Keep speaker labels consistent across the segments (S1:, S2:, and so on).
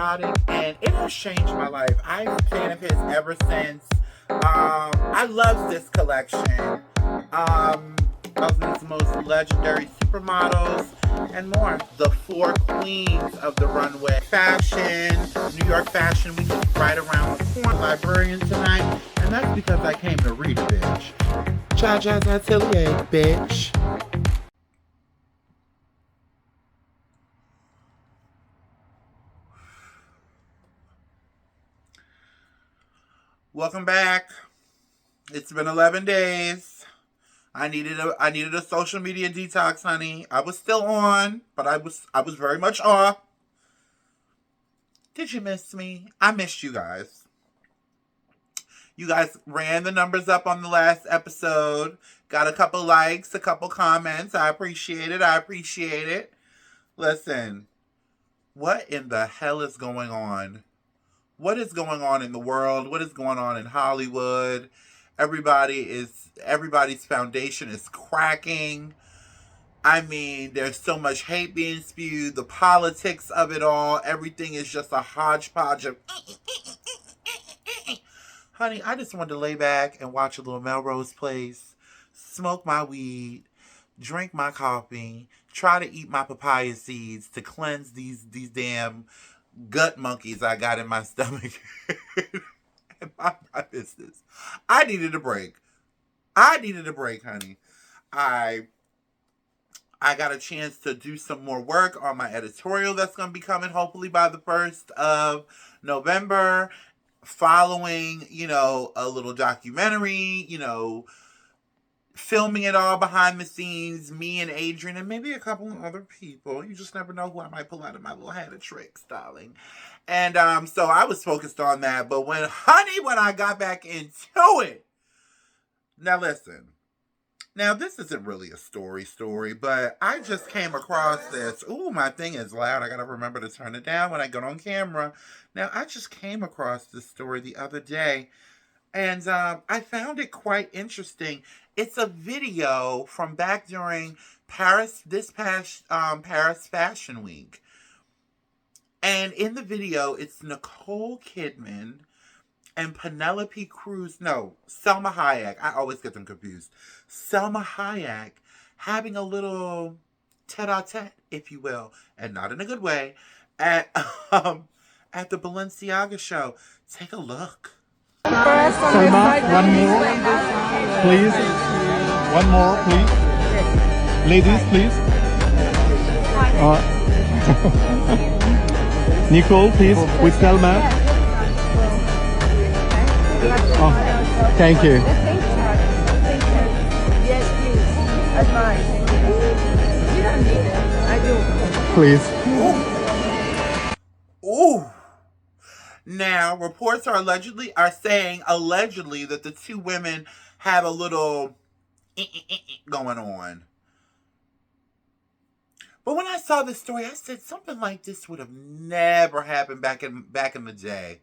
S1: patriotic, and it has changed my life. I'm a fan of his ever since. I love this collection. Of his most legendary supermodels and more. The four queens of the runway. Fashion, New York Fashion Week is right around the corner. Librarian tonight, and that's because I came to read a bitch. Jaja's Atelier, bitch. Welcome back. It's been 11 days. I needed a social media detox, honey. I was still on, but I was very much off. Did you miss me? I missed you guys. You guys ran the numbers up on the last episode. Got a couple likes, a couple comments. I appreciate it. Listen, what in the hell is going on? What is going on in the world? What is going on in Hollywood? Everybody's foundation is cracking. I mean, there's so much hate being spewed, the politics of it all, everything is just a hodgepodge of honey, I just wanted to lay back and watch a little Melrose Place, smoke my weed, drink my coffee, try to eat my papaya seeds to cleanse these damn gut monkeys I got in my stomach. My business. I needed a break, honey. I got a chance to do some more work on my editorial that's going to be coming hopefully by the 1st of November, following, a little documentary, filming it all behind the scenes, me and Adrian and maybe a couple of other people. You just never know who I might pull out of my little hat of tricks, darling. And so I was focused on that. But when I got back into it, now listen. Now, this isn't really a story, but I just came across this. Ooh, my thing is loud. I got to remember to turn it down when I get on camera. Now, I just came across this story the other day, and I found it quite interesting. It's a video from back during Paris Fashion Week. And in the video, it's Nicole Kidman and Penelope Cruz. No, Selma Hayek. I always get them confused. Selma Hayek having a little tete-a-tete, if you will, and not in a good way, at the Balenciaga show. Take a look.
S2: Selma, one more, please. One more, please. Ladies, please. Nicole, please, with Selma. Oh, thank you.
S3: Yes, please. Advice. You don't need it. I
S2: Please.
S1: Ooh. Now, reports are saying allegedly that the two women have a little going on. But when I saw this story, I said something like this would have never happened back in the day.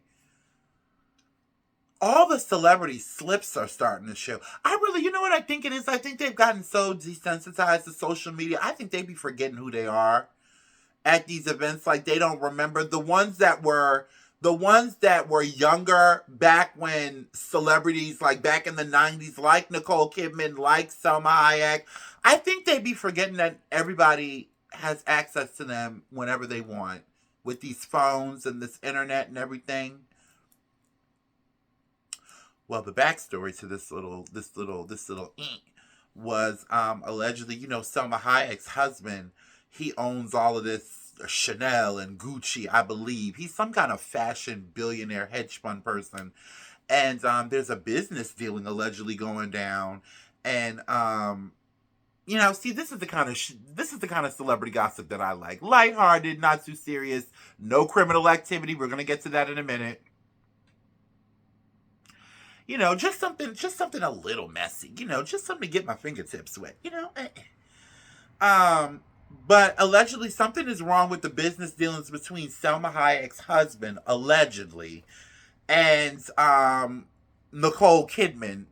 S1: All the celebrity slips are starting to show. You know what I think it is? I think they've gotten so desensitized to social media. I think they be forgetting who they are at these events. Like they don't remember the ones that were younger back when celebrities, like back in the 90s, like Nicole Kidman, like Selma Hayek. I think they be forgetting that everybody has access to them whenever they want with these phones and this internet and everything. Well, the backstory to this little was allegedly, Selma Hayek's husband, he owns all of this Chanel and Gucci, I believe. He's some kind of fashion billionaire hedge fund person. And there's a business dealing allegedly going down. And see, this is the kind of celebrity gossip that I like. Lighthearted, not too serious, no criminal activity. We're gonna get to that in a minute. Just something a little messy. Just something to get my fingertips wet. But allegedly something is wrong with the business dealings between Selma Hayek's husband, allegedly, and Nicole Kidman.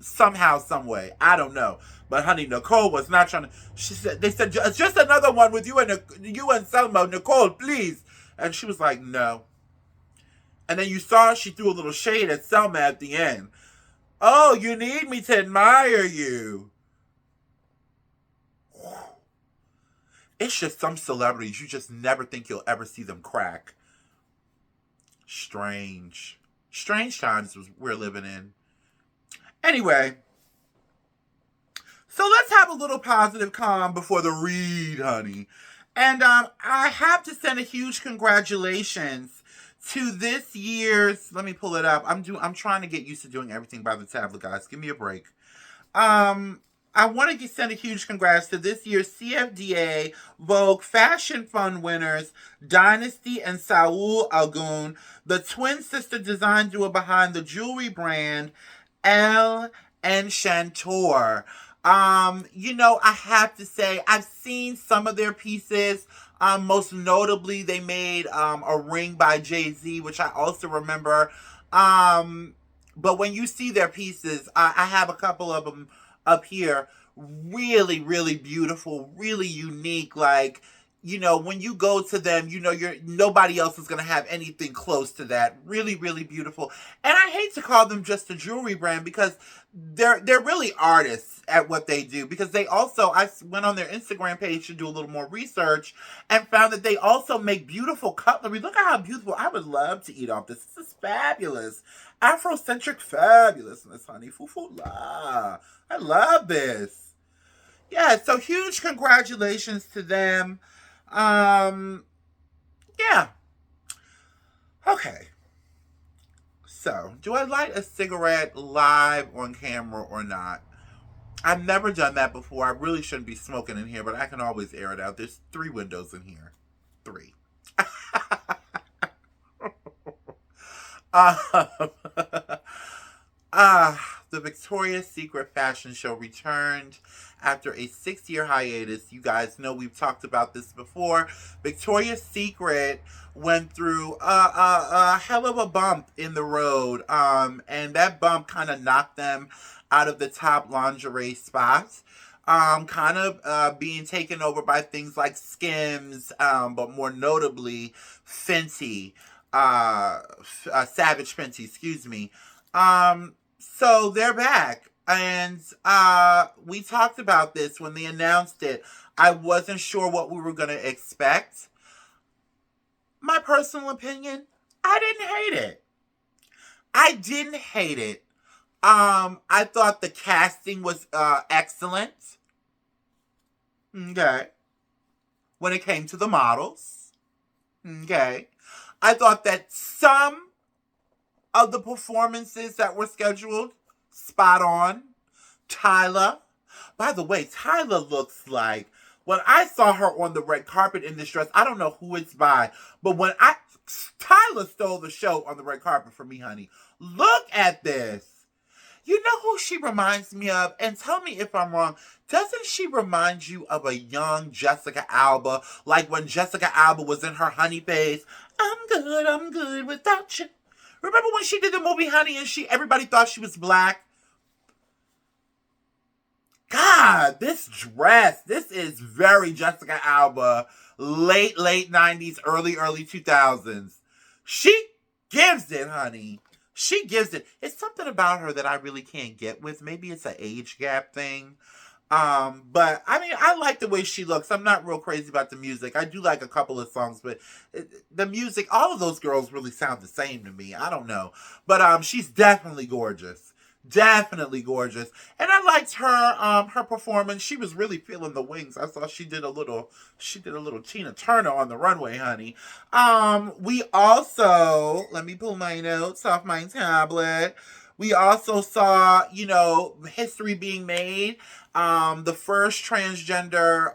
S1: Somehow, some way. I don't know. But honey, Nicole was not trying to. They said, just another one with you and Selma, Nicole, please. And she was like, no. And then you saw she threw a little shade at Selma at the end. Oh, you need me to admire you. It's just some celebrities, you just never think you'll ever see them crack. Strange. Strange times we're living in. Anyway, so let's have a little positive calm before the read, honey. And I have to send a huge congratulations to this year's. Let me pull it up. I'm trying to get used to doing everything by the tablet, guys. Give me a break. I want to send a huge congrats to this year's CFDA Vogue Fashion Fund winners, Dynasty and Saul Agun, the twin sister design duo behind the jewelry brand Elle and Chantor. I have to say, I've seen some of their pieces. Most notably, they made a ring by Jay-Z, which I also remember. But when you see their pieces, I have a couple of them up here. Really, really beautiful, really unique. Like, when you go to them, nobody else is going to have anything close to that. Really, really beautiful. And I hate to call them just a jewelry brand because they're really artists at what they do. Because they also, I went on their Instagram page to do a little more research and found that they also make beautiful cutlery. Look at how beautiful. I would love to eat off this. This is fabulous. Afrocentric fabulousness, honey. Foo-foo-la. I love this. Yeah, so huge congratulations to them. Yeah. Okay. So, do I light a cigarette live on camera or not? I've never done that before. I really shouldn't be smoking in here, but I can always air it out. There's 3 windows in here. 3. The Victoria's Secret fashion show returned after a 6-year hiatus. You guys know we've talked about this before. Victoria's Secret went through a hell of a bump in the road, and that bump kind of knocked them out of the top lingerie spots. Being taken over by things like Skims, but more notably Fenty, Savage Fenty, excuse me. So they're back, and we talked about this when they announced it. I wasn't sure what we were going to expect. My personal opinion, I didn't hate it. I thought the casting was excellent. Okay. When it came to the models. Okay. I thought that some of the performances that were scheduled, spot on. Tyla. By the way, Tyla looks like, when I saw her on the red carpet in this dress, I don't know who it's by, but Tyla stole the show on the red carpet for me, honey. Look at this. You know who she reminds me of? And tell me if I'm wrong. Doesn't she remind you of a young Jessica Alba? Like when Jessica Alba was in her honey phase. I'm good without you. Remember when she did the movie Honey and everybody thought she was black? God, this dress, this is very Jessica Alba, late 90s, early 2000s. She gives it, honey. She gives it. It's something about her that I really can't get with. Maybe it's an age gap thing. But I mean, I like the way she looks. I'm not real crazy about the music. I do like a couple of songs, but the music, all of those girls really sound the same to me. I don't know. But she's definitely gorgeous. Definitely gorgeous. And I liked her performance. She was really feeling the wings. I saw she did a little Tina Turner on the runway, honey. We also, let me pull my notes off my tablet. We also saw, history being made. The first transgender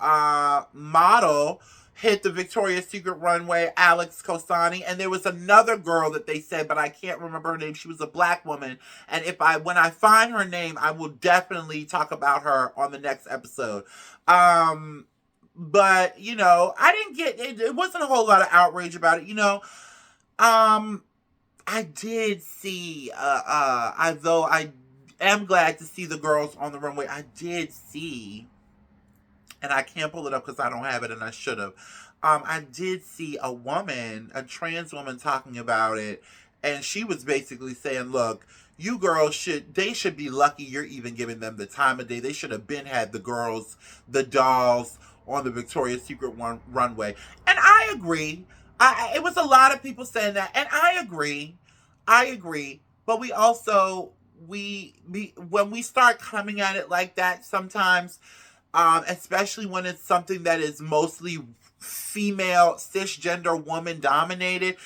S1: model hit the Victoria's Secret runway, Alex Kosani, and there was another girl that they said, but I can't remember her name. She was a black woman, and when I find her name, I will definitely talk about her on the next episode. But I didn't get it. It wasn't a whole lot of outrage about it. I did see, although I am glad to see the girls on the runway, I did see, and I can't pull it up because I don't have it and I should have. I did see a trans woman talking about it, And she was basically saying, look, you girls they should be lucky you're even giving them the time of day. They should have been had the girls, the dolls on the Victoria's Secret runway. And I agree. It was a lot of people saying that, and I agree. I agree. But we also when we start coming at it like that sometimes, especially when it's something that is mostly female cisgender woman dominated,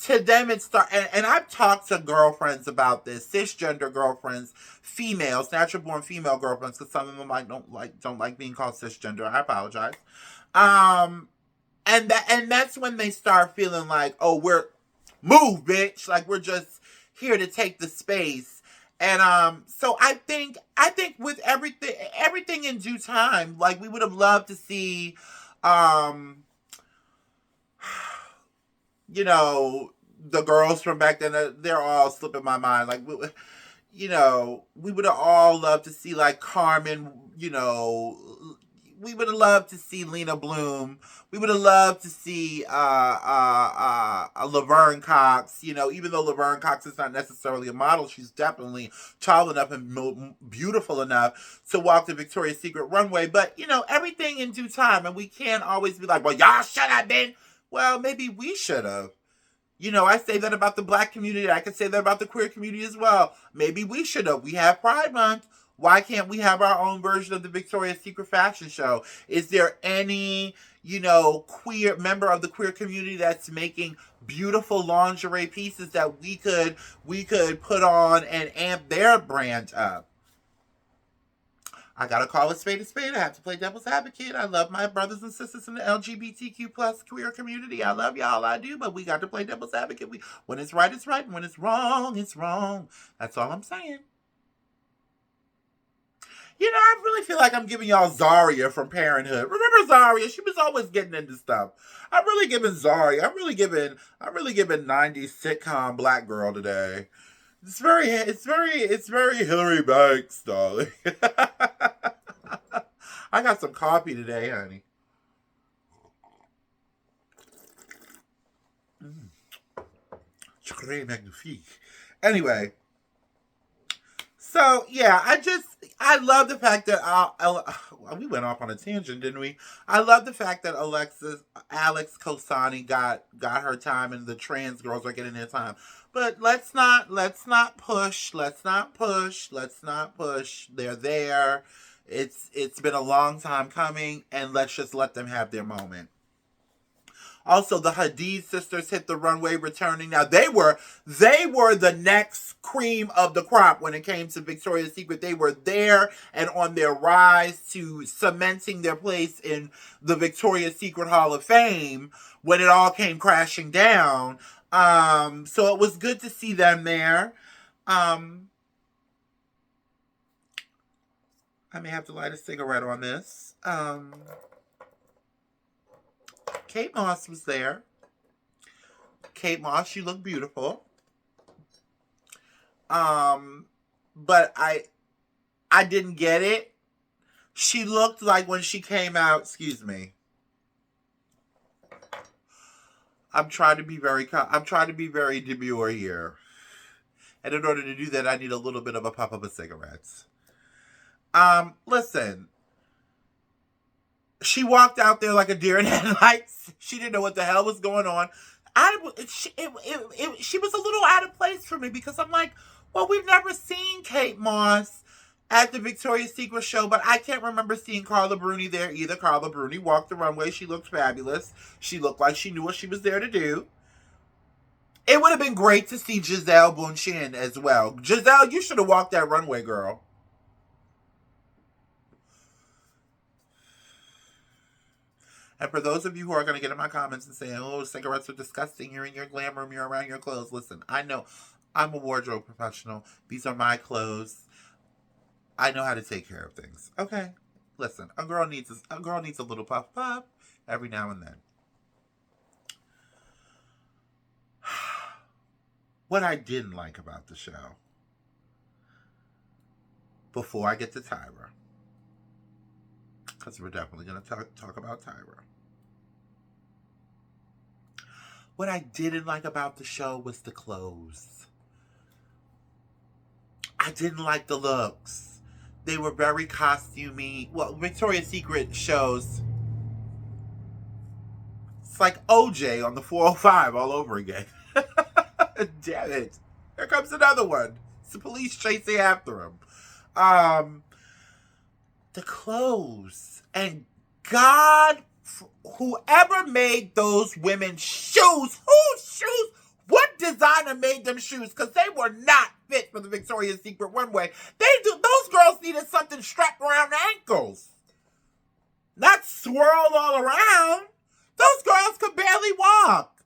S1: to them it start and I've talked to girlfriends about this, cisgender girlfriends, females, natural born female girlfriends, because some of them don't like being called cisgender. I apologize. And that's when they start feeling like, oh, we're move, bitch, like we're just here to take the space. And so I think with everything in due time, like we would have loved to see you know, the girls from back then, they're all slipping my mind. Like, you know, we would have all loved to see, like, Carmen, you know, we would have loved to see Lena Bloom. We would have loved to see Laverne Cox. You know, even though Laverne Cox is not necessarily a model, she's definitely tall enough and beautiful enough to walk the Victoria's Secret runway. But, you know, everything in due time. And we can't always be like, well, y'all should have been. Well, maybe we should have. You know, I say that about the black community. I could say that about the queer community as well. Maybe we should have. We have Pride Month. Why can't we have our own version of the Victoria's Secret fashion show? Is there any, you know, queer member of the queer community that's making beautiful lingerie pieces that we could put on and amp their brand up? I gotta call a spade a spade. I have to play devil's advocate. I love my brothers and sisters in the LGBTQ plus queer community. I love y'all, I do, but we got to play devil's advocate. When it's right, it's right, and when it's wrong, it's wrong. That's all I'm saying. You know, I really feel like I'm giving y'all Zaria from Parenthood. Remember Zaria? She was always getting into stuff. I'm really giving Zaria. I'm really giving 90s sitcom black girl today. It's very Hillary Banks, darling. I got some coffee today, honey. Très magnifique. Anyway, so yeah, I love the fact that we went off on a tangent, didn't we? I love the fact that Alex Kosani got her time, and the trans girls are getting their time. But let's not push. They're there. It's been a long time coming, and let's just let them have their moment. Also, the Hadid sisters hit the runway returning. Now, they were the next cream of the crop when it came to Victoria's Secret. They were there and on their rise to cementing their place in the Victoria's Secret Hall of Fame when it all came crashing down. So it was good to see them there. I may have to light a cigarette on this. Kate Moss was there. Kate Moss, you look beautiful. But I didn't get it. She looked like when she came out, excuse me. I'm trying to be very demure here. And in order to do that, I need a little bit of a puff of a cigarette. Listen. She walked out there like a deer in headlights. She didn't know what the hell was going on. She was a little out of place for me because I'm like, well, we've never seen Kate Moss at the Victoria's Secret show, but I can't remember seeing Carla Bruni there either. Carla Bruni walked the runway. She looked fabulous. She looked like she knew what she was there to do. It would have been great to see Giselle Bundchen as well. Giselle, you should have walked that runway, girl. And for those of you who are going to get in my comments and say, oh, cigarettes are disgusting, you're in your glam room, you're around your clothes. Listen, I know I'm a wardrobe professional. These are my clothes. I know how to take care of things. Okay? Listen, a girl needs a little puff puff every now and then. What I didn't like about the show, before I get to Tyra, because we're definitely going to talk about Tyra. What I didn't like about the show was the clothes. I didn't like the looks. They were very costumey. Well, Victoria's Secret shows, it's like OJ on the 405 all over again. Damn it. Here comes another one. It's the police chasing after him. The clothes. And God, whoever made those women's shoes, whose shoes? What designer made them shoes? Because they were not fit for the Victoria's Secret runway. Those girls needed something strapped around the ankles. Not swirled all around. Those girls could barely walk.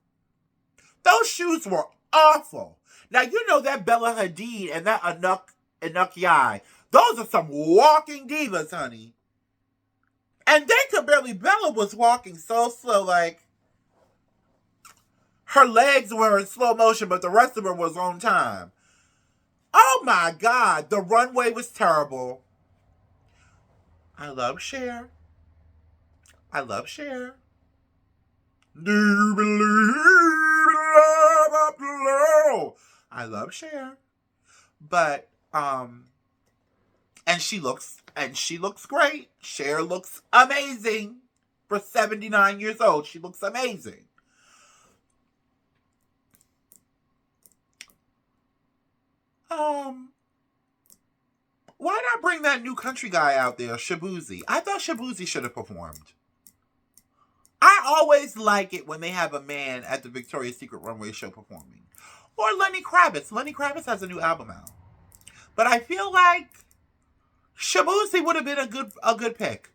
S1: Those shoes were awful. Now, you know that Bella Hadid and that Anuk Yai. Those are some walking divas, honey. And they could barely, Bella was walking so slow, like, her legs were in slow motion, but the rest of her was on time. Oh my God, the runway was terrible. I love Cher. I love Cher. Do you believe in love after love? I love Cher. But, and she looks great. Cher looks amazing. For 79 years old, she looks amazing. Why not bring that new country guy out there, Shabuzi? I thought Shabuzi should have performed. I always like it when they have a man at the Victoria's Secret runway show performing. Or Lenny Kravitz. Lenny Kravitz has a new album out. But I feel like Shabuzi would have been a good pick.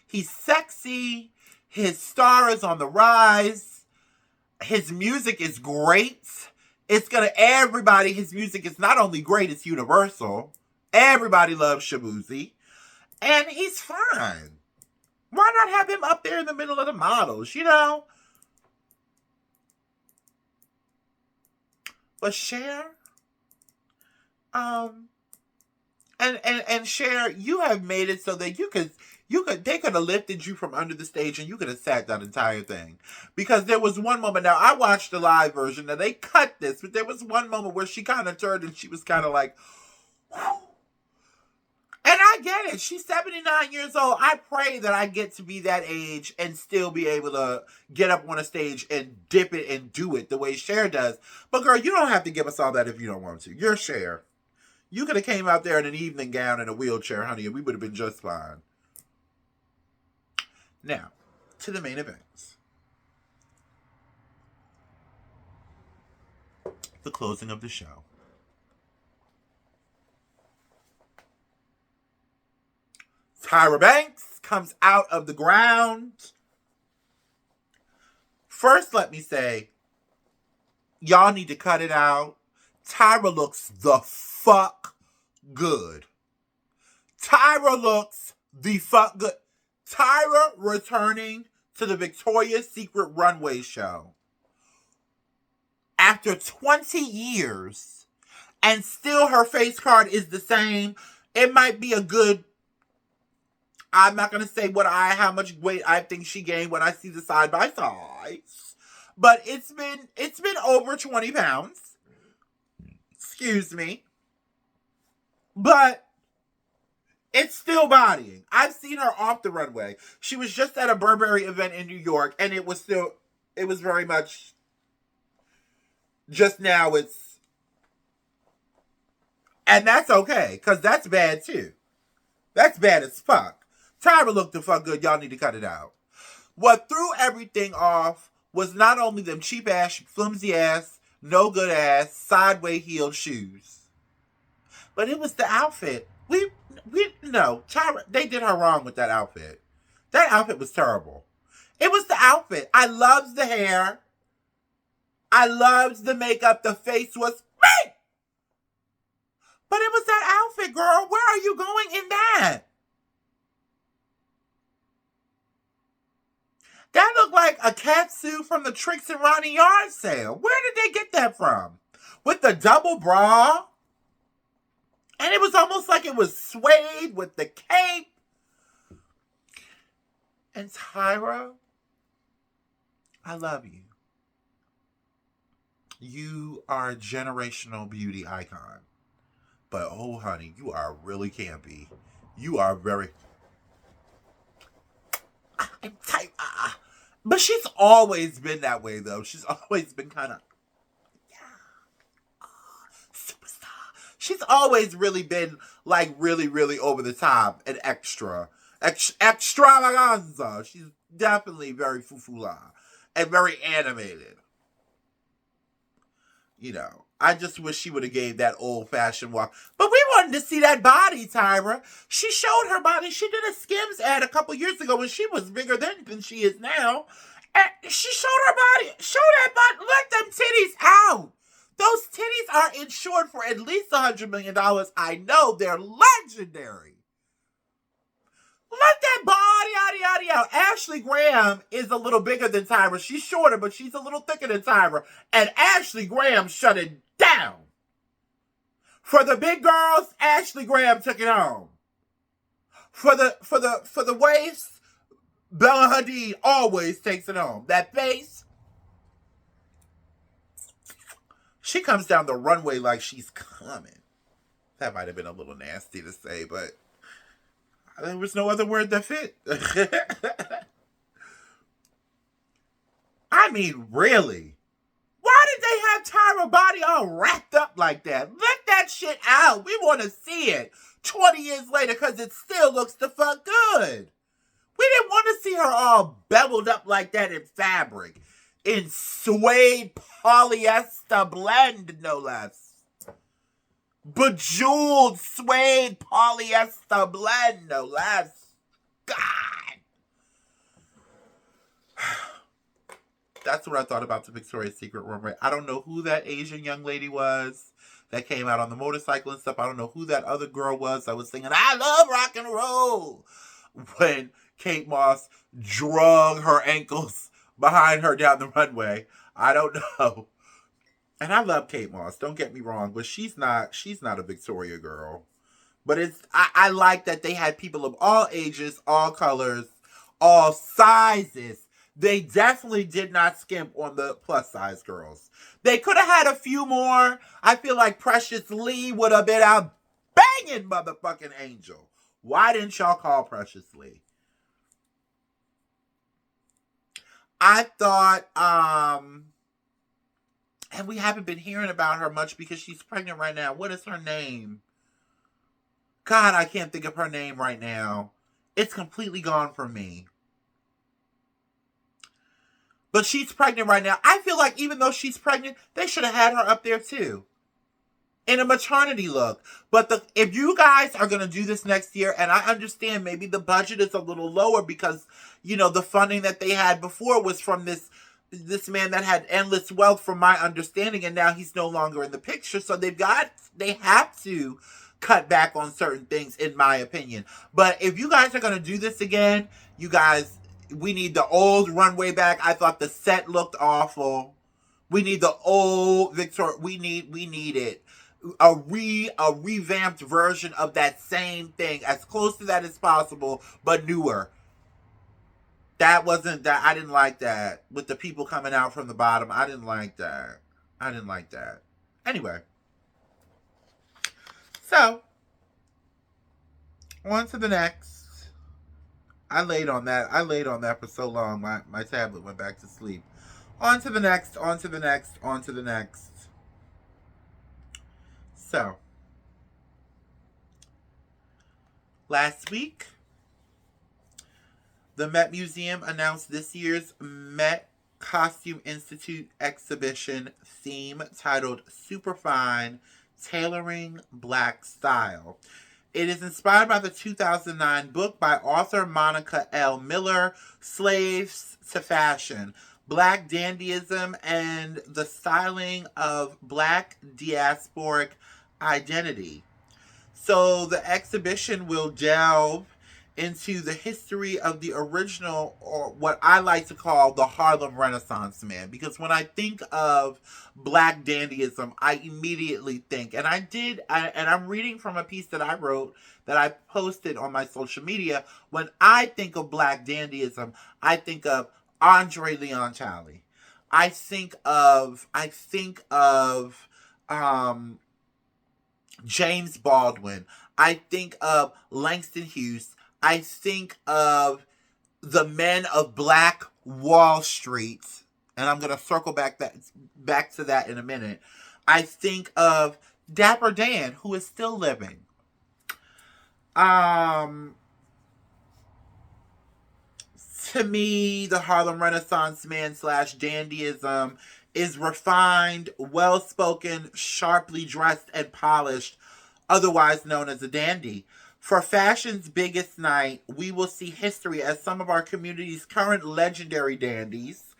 S1: He's sexy. His star is on the rise. His music is great. His music is not only great, it's universal. Everybody loves Shabuzi. And he's fine. Why not have him up there in the middle of the models, you know? But Cher, and Cher, you have made it so that they could have lifted you from under the stage and you could have sat that entire thing. Because there was one moment, now I watched the live version, now they cut this, but there was one moment where she kind of turned and she was kind of like, whew. And I get it. She's 79 years old. I pray that I get to be that age and still be able to get up on a stage and dip it and do it the way Cher does. But girl, you don't have to give us all that if you don't want to. You're Cher. You could have came out there in an evening gown and a wheelchair, honey, and we would have been just fine. Now, to the main events. The closing of the show. Tyra Banks comes out of the ground. First, let me say, y'all need to cut it out. Tyra looks the fuck good. Tyra looks the fuck good. Tyra returning to the Victoria's Secret runway show after 20 years and still her face card is the same. It might be a good, I'm not going to say how much weight I think she gained when I see the side by sides, but it's been over 20 pounds. Excuse me. But it's still bodying. I've seen her off the runway. She was just at a Burberry event in New York, and it was very much, just now and that's okay, because that's bad too. That's bad as fuck. Tyra looked the fuck good. Y'all need to cut it out. What threw everything off was not only them cheap ass, flimsy ass, no good ass, sideways heeled shoes, but it was the outfit. No, Tyra, they did her wrong with that outfit. That outfit was terrible. It was the outfit. I loved the hair. I loved the makeup. The face was me. But it was that outfit, girl. Where are you going in that? That looked like a catsuit from the Tricks and Ronnie yard sale. Where did they get that from? With the double bra? And it was almost like it was suede with the cape. And Tyra, I love you. You are a generational beauty icon. But oh, honey, you are really campy. You are very. I'm tight. But she's always been that way, though. She's always been kind of superstar. She's always really been like really over the top and extravaganza. She's definitely very fufula and very animated. You know, I just wish she would have gave that old fashioned walk. But we wanted to see that body, Tyra. She showed her body. She did a Skims ad a couple years ago when she was bigger than she is now. And she showed her body. Show that body. Let them titties out. Those titties are insured for at least $100 million. I know they're legendary. Let that body out. Ashley Graham is a little bigger than Tyra. She's shorter, but she's a little thicker than Tyra. And Ashley Graham shut it down. For the big girls, Ashley Graham took it home. For the waist, Bella Hadid always takes it home. That face, she comes down the runway like she's coming. That might have been a little nasty to say, but there was no other word that fit. I mean, really? Why did they have Tyra body all wrapped up like that? Let that shit out. We want to see it 20 years later because it still looks the fuck good. We didn't want to see her all beveled up like that in fabric. In suede polyester blend, no less. Bejeweled suede polyester blend, no less. God. That's what I thought about the Victoria's Secret runway. I don't know who that Asian young lady was that came out on the motorcycle and stuff. I don't know who that other girl was that was singing, I love rock and roll, when Kate Moss drug her ankles behind her down the runway. I don't know. And I love Kate Moss, don't get me wrong, but she's not a Victoria girl. But I like that they had people of all ages, all colors, all sizes. They definitely did not skimp on the plus size girls. They could have had a few more. I feel like Precious Lee would have been a banging motherfucking angel. Why didn't y'all call Precious Lee? I thought, and we haven't been hearing about her much because she's pregnant right now. What is her name? God, I can't think of her name right now. It's completely gone from me. But she's pregnant right now. I feel like even though she's pregnant, they should have had her up there too. In a maternity look. But if you guys are going to do this next year, and I understand maybe the budget is a little lower because, you know, the funding that they had before was from this man that had endless wealth from my understanding, and now he's no longer in the picture. So they have to cut back on certain things, in my opinion. But if you guys are going to do this again, you guys, we need the old runway back. I thought the set looked awful. We need the old Victoria. We need it. A revamped version of that same thing, as close to that as possible, but newer. That wasn't that. I didn't like that with the people coming out from the bottom. I didn't like that. Anyway, so on to the next. I laid on that for so long. My tablet went back to sleep. On to the next. So, last week, the Met Museum announced this year's Met Costume Institute exhibition theme titled Superfine, Tailoring Black Style. It is inspired by the 2009 book by author Monica L. Miller, Slaves to Fashion, Black Dandyism and the Styling of Black Diasporic Identity. So the exhibition will delve into the history of the original, or what I like to call the Harlem Renaissance man. Because when I think of Black dandyism, I immediately think, and I'm reading from a piece that I wrote that I posted on my social media. When I think of Black dandyism, I think of Andre Leon Talley. I think of James Baldwin. I think of Langston Hughes. I think of the men of Black Wall Street, and I'm gonna circle back to that in a minute. I think of Dapper Dan, who is still living. Um, to me, the Harlem Renaissance man slash dandyism is refined, well spoken, sharply dressed, and polished, otherwise known as a dandy. For fashion's biggest night, we will see history as some of our community's current legendary dandies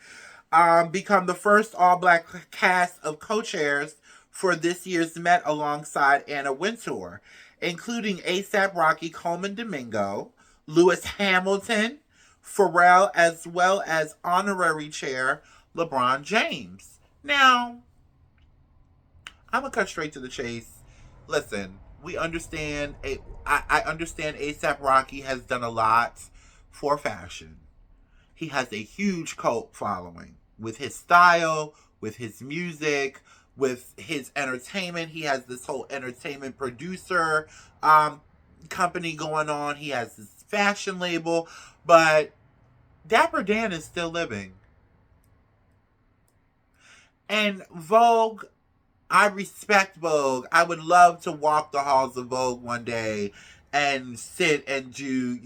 S1: become the first all black cast of co chairs for this year's Met alongside Anna Wintour, including ASAP Rocky Coleman Domingo, Lewis Hamilton, Pharrell, as well as honorary chair LeBron James. Now, I'm going to cut straight to the chase. Listen, we understand, I understand ASAP Rocky has done a lot for fashion. He has a huge cult following with his style, with his music, with his entertainment. He has this whole entertainment producer company going on. He has this fashion label, but Dapper Dan is still living. And Vogue, I respect Vogue. I would love to walk the halls of Vogue one day and sit and do,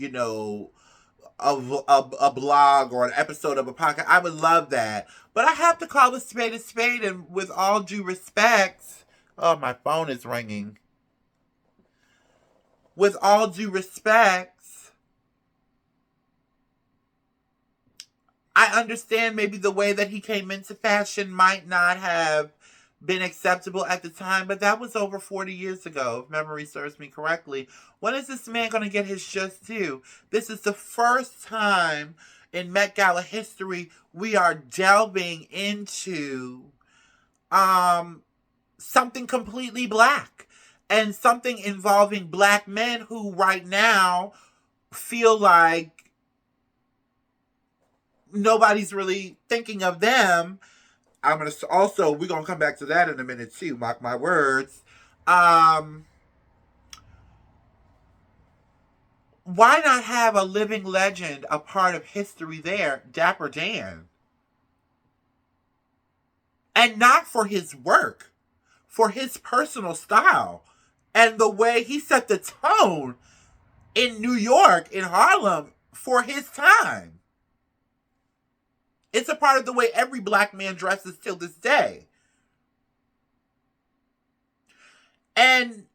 S1: a blog or an episode of a podcast. I would love that. But I have to call a spade, and with all due respect, oh, my phone is ringing. With all due respect, I understand maybe the way that he came into fashion might not have been acceptable at the time, but that was over 40 years ago, if memory serves me correctly. When is this man going to get his just due? This is the first time in Met Gala history we are delving into something completely black and something involving black men who right now feel like nobody's really thinking of them. We're gonna come back to that in a minute too, mark my words. Why not have a living legend, a part of history there, Dapper Dan? And not for his work, for his personal style and the way he set the tone in New York, in Harlem, for his time. It's a part of the way every black man dresses till this day. And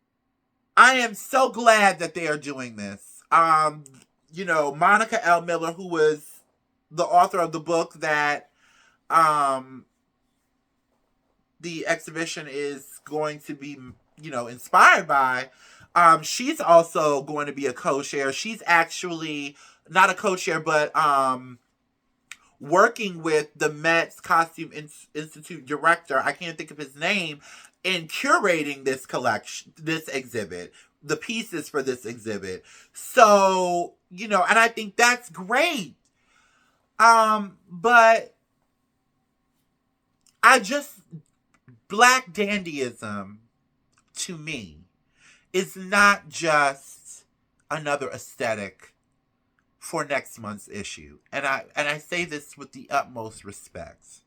S1: I am so glad that they are doing this. Monica L. Miller, who was the author of the book that the exhibition is going to be, inspired by, she's also going to be a co-chair. She's actually not a co-chair, but working with the Met's Costume Institute director, I can't think of his name, in curating this collection, this exhibit, the pieces for this exhibit. So, and I think that's great. But black dandyism, to me, is not just another aesthetic for next month's issue. And I say this with the utmost respect.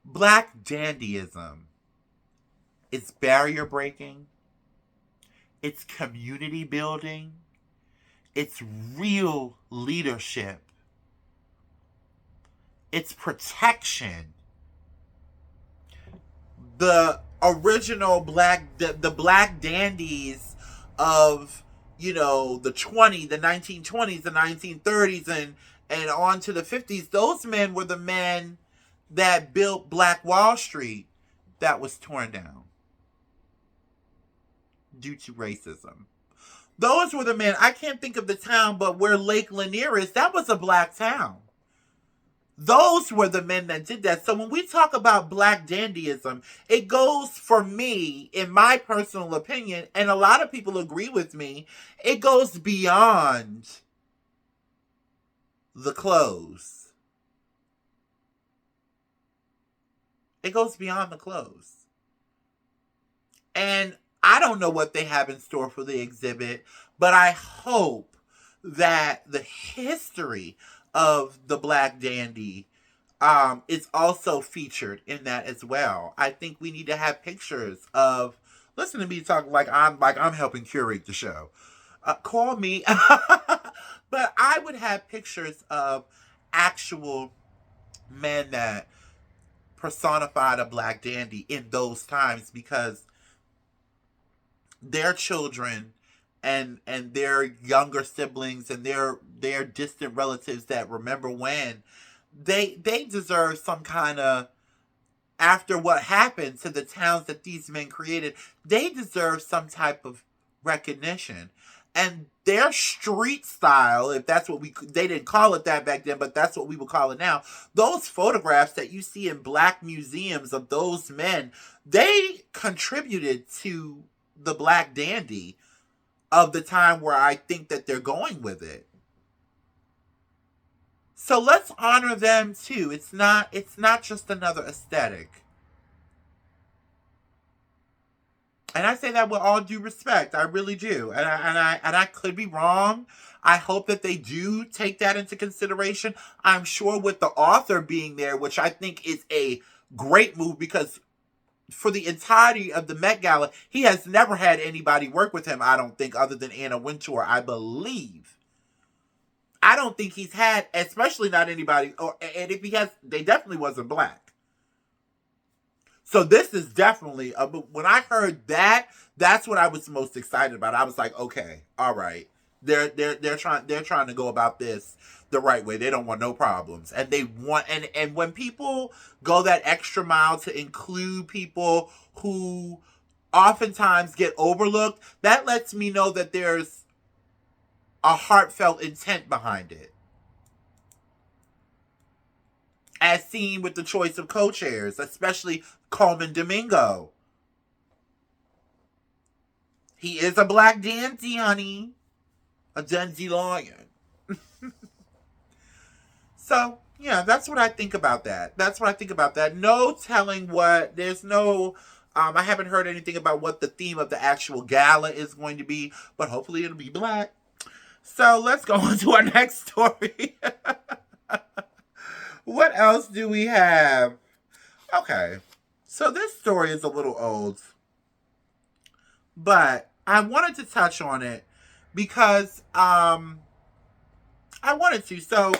S1: Black dandyism is barrier breaking. It's community building. It's real leadership. It's protection. The original the black dandies of the 1920s, the 1930s, and on to the 50s, those men were the men that built Black Wall Street that was torn down due to racism. Those were the men. I can't think of the town, but where Lake Lanier is, that was a black town. Those were the men that did that. So when we talk about black dandyism, it goes, for me, in my personal opinion, and a lot of people agree with me, it goes beyond the clothes. It goes beyond the clothes. And I don't know what they have in store for the exhibit, but I hope that the history of the Black Dandy is also featured in that as well. I think we need to have pictures of. Listen to me talk like I'm helping curate the show. Call me, but I would have pictures of actual men that personified a Black Dandy in those times, because their children and their younger siblings and their distant relatives that remember when they deserve some kind of, after what happened to the towns that these men created, they deserve some type of recognition. And their street style, if that's what they didn't call it that back then, but that's what we would call it now. Those photographs that you see in Black museums of those men, they contributed to the Black Dandy of the time where I think that they're going with it. So let's honor them too. It's not just another aesthetic. And I say that with all due respect. I really do. And I could be wrong. I hope that they do take that into consideration. I'm sure with the author being there, which I think is a great move, because for the entirety of the Met Gala, he has never had anybody work with him, I don't think, other than Anna Wintour, I believe. I don't think he's had, especially not anybody, and if he has, they definitely wasn't Black. So this is definitely, when I heard that, that's what I was most excited about. I was like, okay, all right. They're trying to go about this the right way. They don't want no problems. And they want, and when people go that extra mile to include people who oftentimes get overlooked, that lets me know that there's a heartfelt intent behind it. As seen with the choice of co-chairs, especially Coleman Domingo. He is a Black Dandy, honey. A Dandy lion. So, yeah, that's what I think about that. No telling what, there's no, I haven't heard anything about what the theme of the actual gala is going to be, but hopefully it'll be Black. So let's go on to our next story. What else do we have? Okay, so this story is a little old, but I wanted to touch on it because I wanted to. So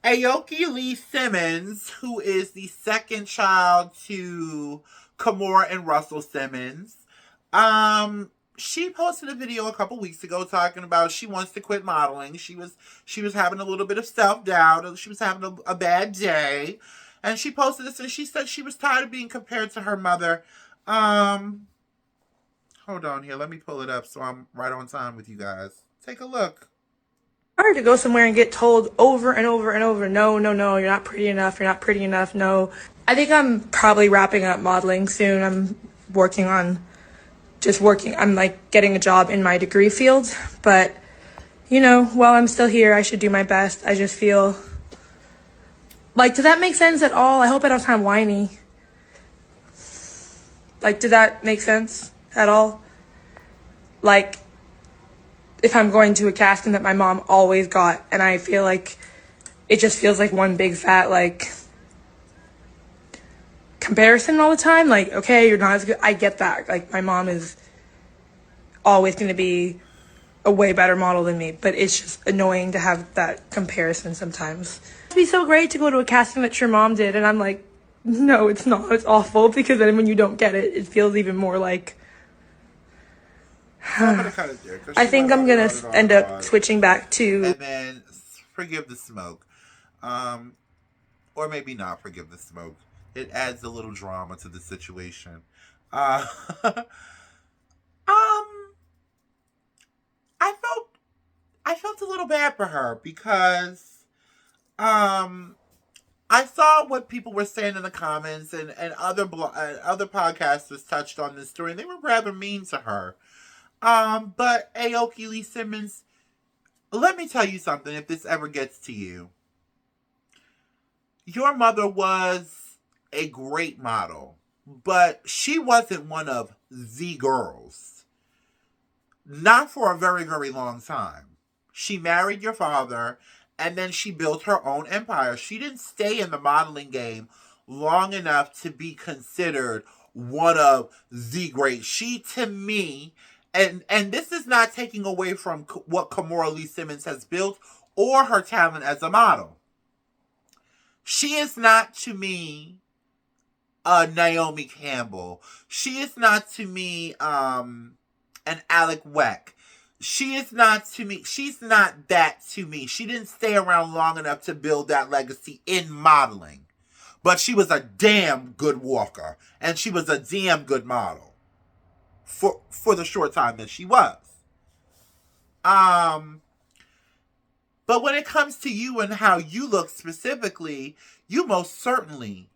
S1: Aoki Lee Simmons, who is the second child to Kimora and Russell Simmons, she posted a video a couple weeks ago talking about she wants to quit modeling. She was having a little bit of self-doubt. She was having a bad day. And she posted this and she said she was tired of being compared to her mother. Hold on here. Let me pull it up so I'm right on time with you guys. Take a look.
S4: Hard to go somewhere and get told over and over and over, no, you're not pretty enough, no. I think I'm probably wrapping up modeling soon. I'm like getting a job in my degree field, but while I'm still here, I should do my best. I just feel like, does that make sense at all? I hope I don't sound whiny. Like, did that make sense at all? Like, if I'm going to a casting that my mom always got, and I feel like it just feels like one big fat, like, comparison all the time. Like, okay, you're not as good. I get that. Like, my mom is always going to be a way better model than me, but it's just annoying to have that comparison sometimes. It'd be so great to go to a casting that your mom did, and I'm like, no, it's not. It's awful, because then when you don't get it, it feels even more like... I think I'm going to end up switching back to...
S1: And then forgive the smoke. Or maybe not forgive the smoke. It adds a little drama to the situation. I felt a little bad for her because I saw what people were saying in the comments, and other podcasters touched on this story, and they were rather mean to her. But Aoki Lee Simmons, let me tell you something, if this ever gets to you. Your mother was a great model, but she wasn't one of the girls. Not for a very, very long time. She married your father, and then she built her own empire. She didn't stay in the modeling game long enough to be considered one of the great. She, to me, and this is not taking away from what Kimora Lee Simmons has built or her talent as a model. She is not, to me, Naomi Campbell. She is not, to me, an Alec Weck. She is not, to me, she's not that to me. She didn't stay around long enough to build that legacy in modeling. But she was a damn good walker. And she was a damn good model. For the short time that she was. But when it comes to you and how you look specifically, you most certainly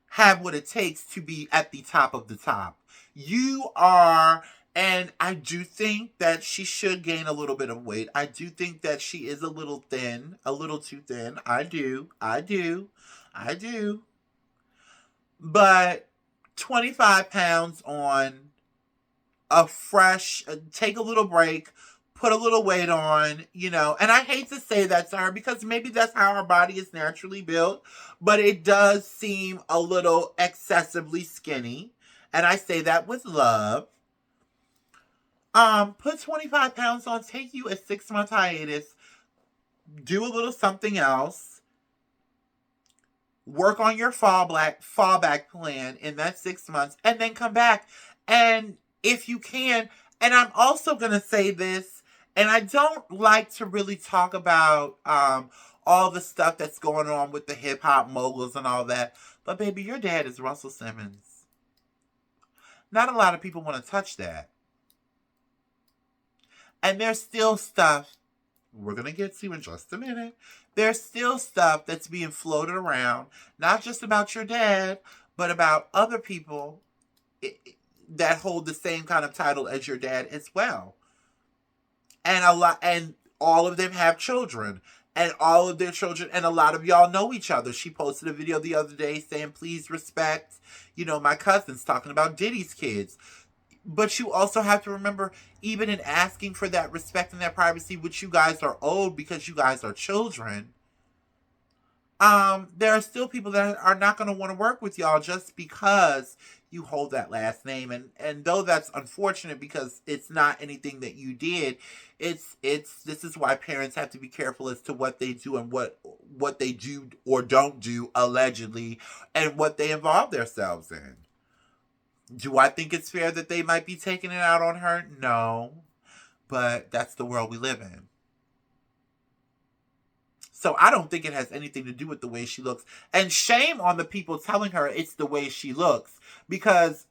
S1: have what it takes to be at the top of the top. You are, and I do think that she should gain a little bit of weight. I do think that she is a little thin, a little too thin. I do. But 25 pounds on a fresh, take a little break, put a little weight on, and I hate to say that to her because maybe that's how her body is naturally built, but it does seem a little excessively skinny, and I say that with love. Put 25 pounds on, take you a 6-month hiatus, do a little something else, work on your fallback plan in that 6 months, and then come back. And if you can, and I'm also going to say this, and I don't like to really talk about all the stuff that's going on with the hip-hop moguls and all that, but baby, your dad is Russell Simmons. Not a lot of people want to touch that. And there's still stuff we're going to get to in just a minute. There's still stuff that's being floated around, not just about your dad, but about other people that hold the same kind of title as your dad as well. And all of them have children. And all of their children, and a lot of y'all know each other. She posted a video the other day saying, please respect, my cousins, talking about Diddy's kids. But you also have to remember, even in asking for that respect and that privacy, which you guys are owed because you guys are children, there are still people that are not going to want to work with y'all just because you hold that last name. And though that's unfortunate because it's not anything that you did, this is why parents have to be careful as to what they do and what they do or don't do, allegedly, and what they involve themselves in. Do I think it's fair that they might be taking it out on her? No. But that's the world we live in. So I don't think it has anything to do with the way she looks. And shame on the people telling her it's the way she looks. Because,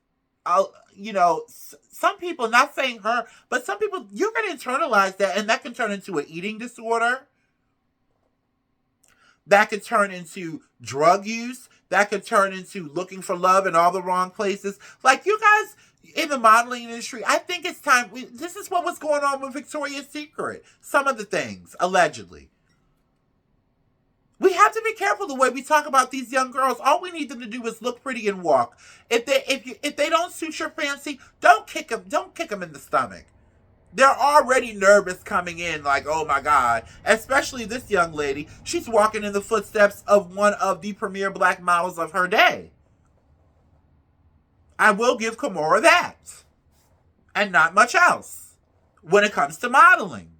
S1: some people, not saying her, but some people, you're going to internalize that. And that can turn into an eating disorder. That could turn into drug use. That could turn into looking for love in all the wrong places. Like, you guys in the modeling industry, I think it's time. This is what was going on with Victoria's Secret. Some of the things, allegedly. We have to be careful the way we talk about these young girls. All we need them to do is look pretty and walk. If they don't suit your fancy, don't kick them. Don't kick them in the stomach. They're already nervous coming in, like, oh my God. Especially this young lady. She's walking in the footsteps of one of the premier black models of her day. I will give Kimora that. And not much else when it comes to modeling.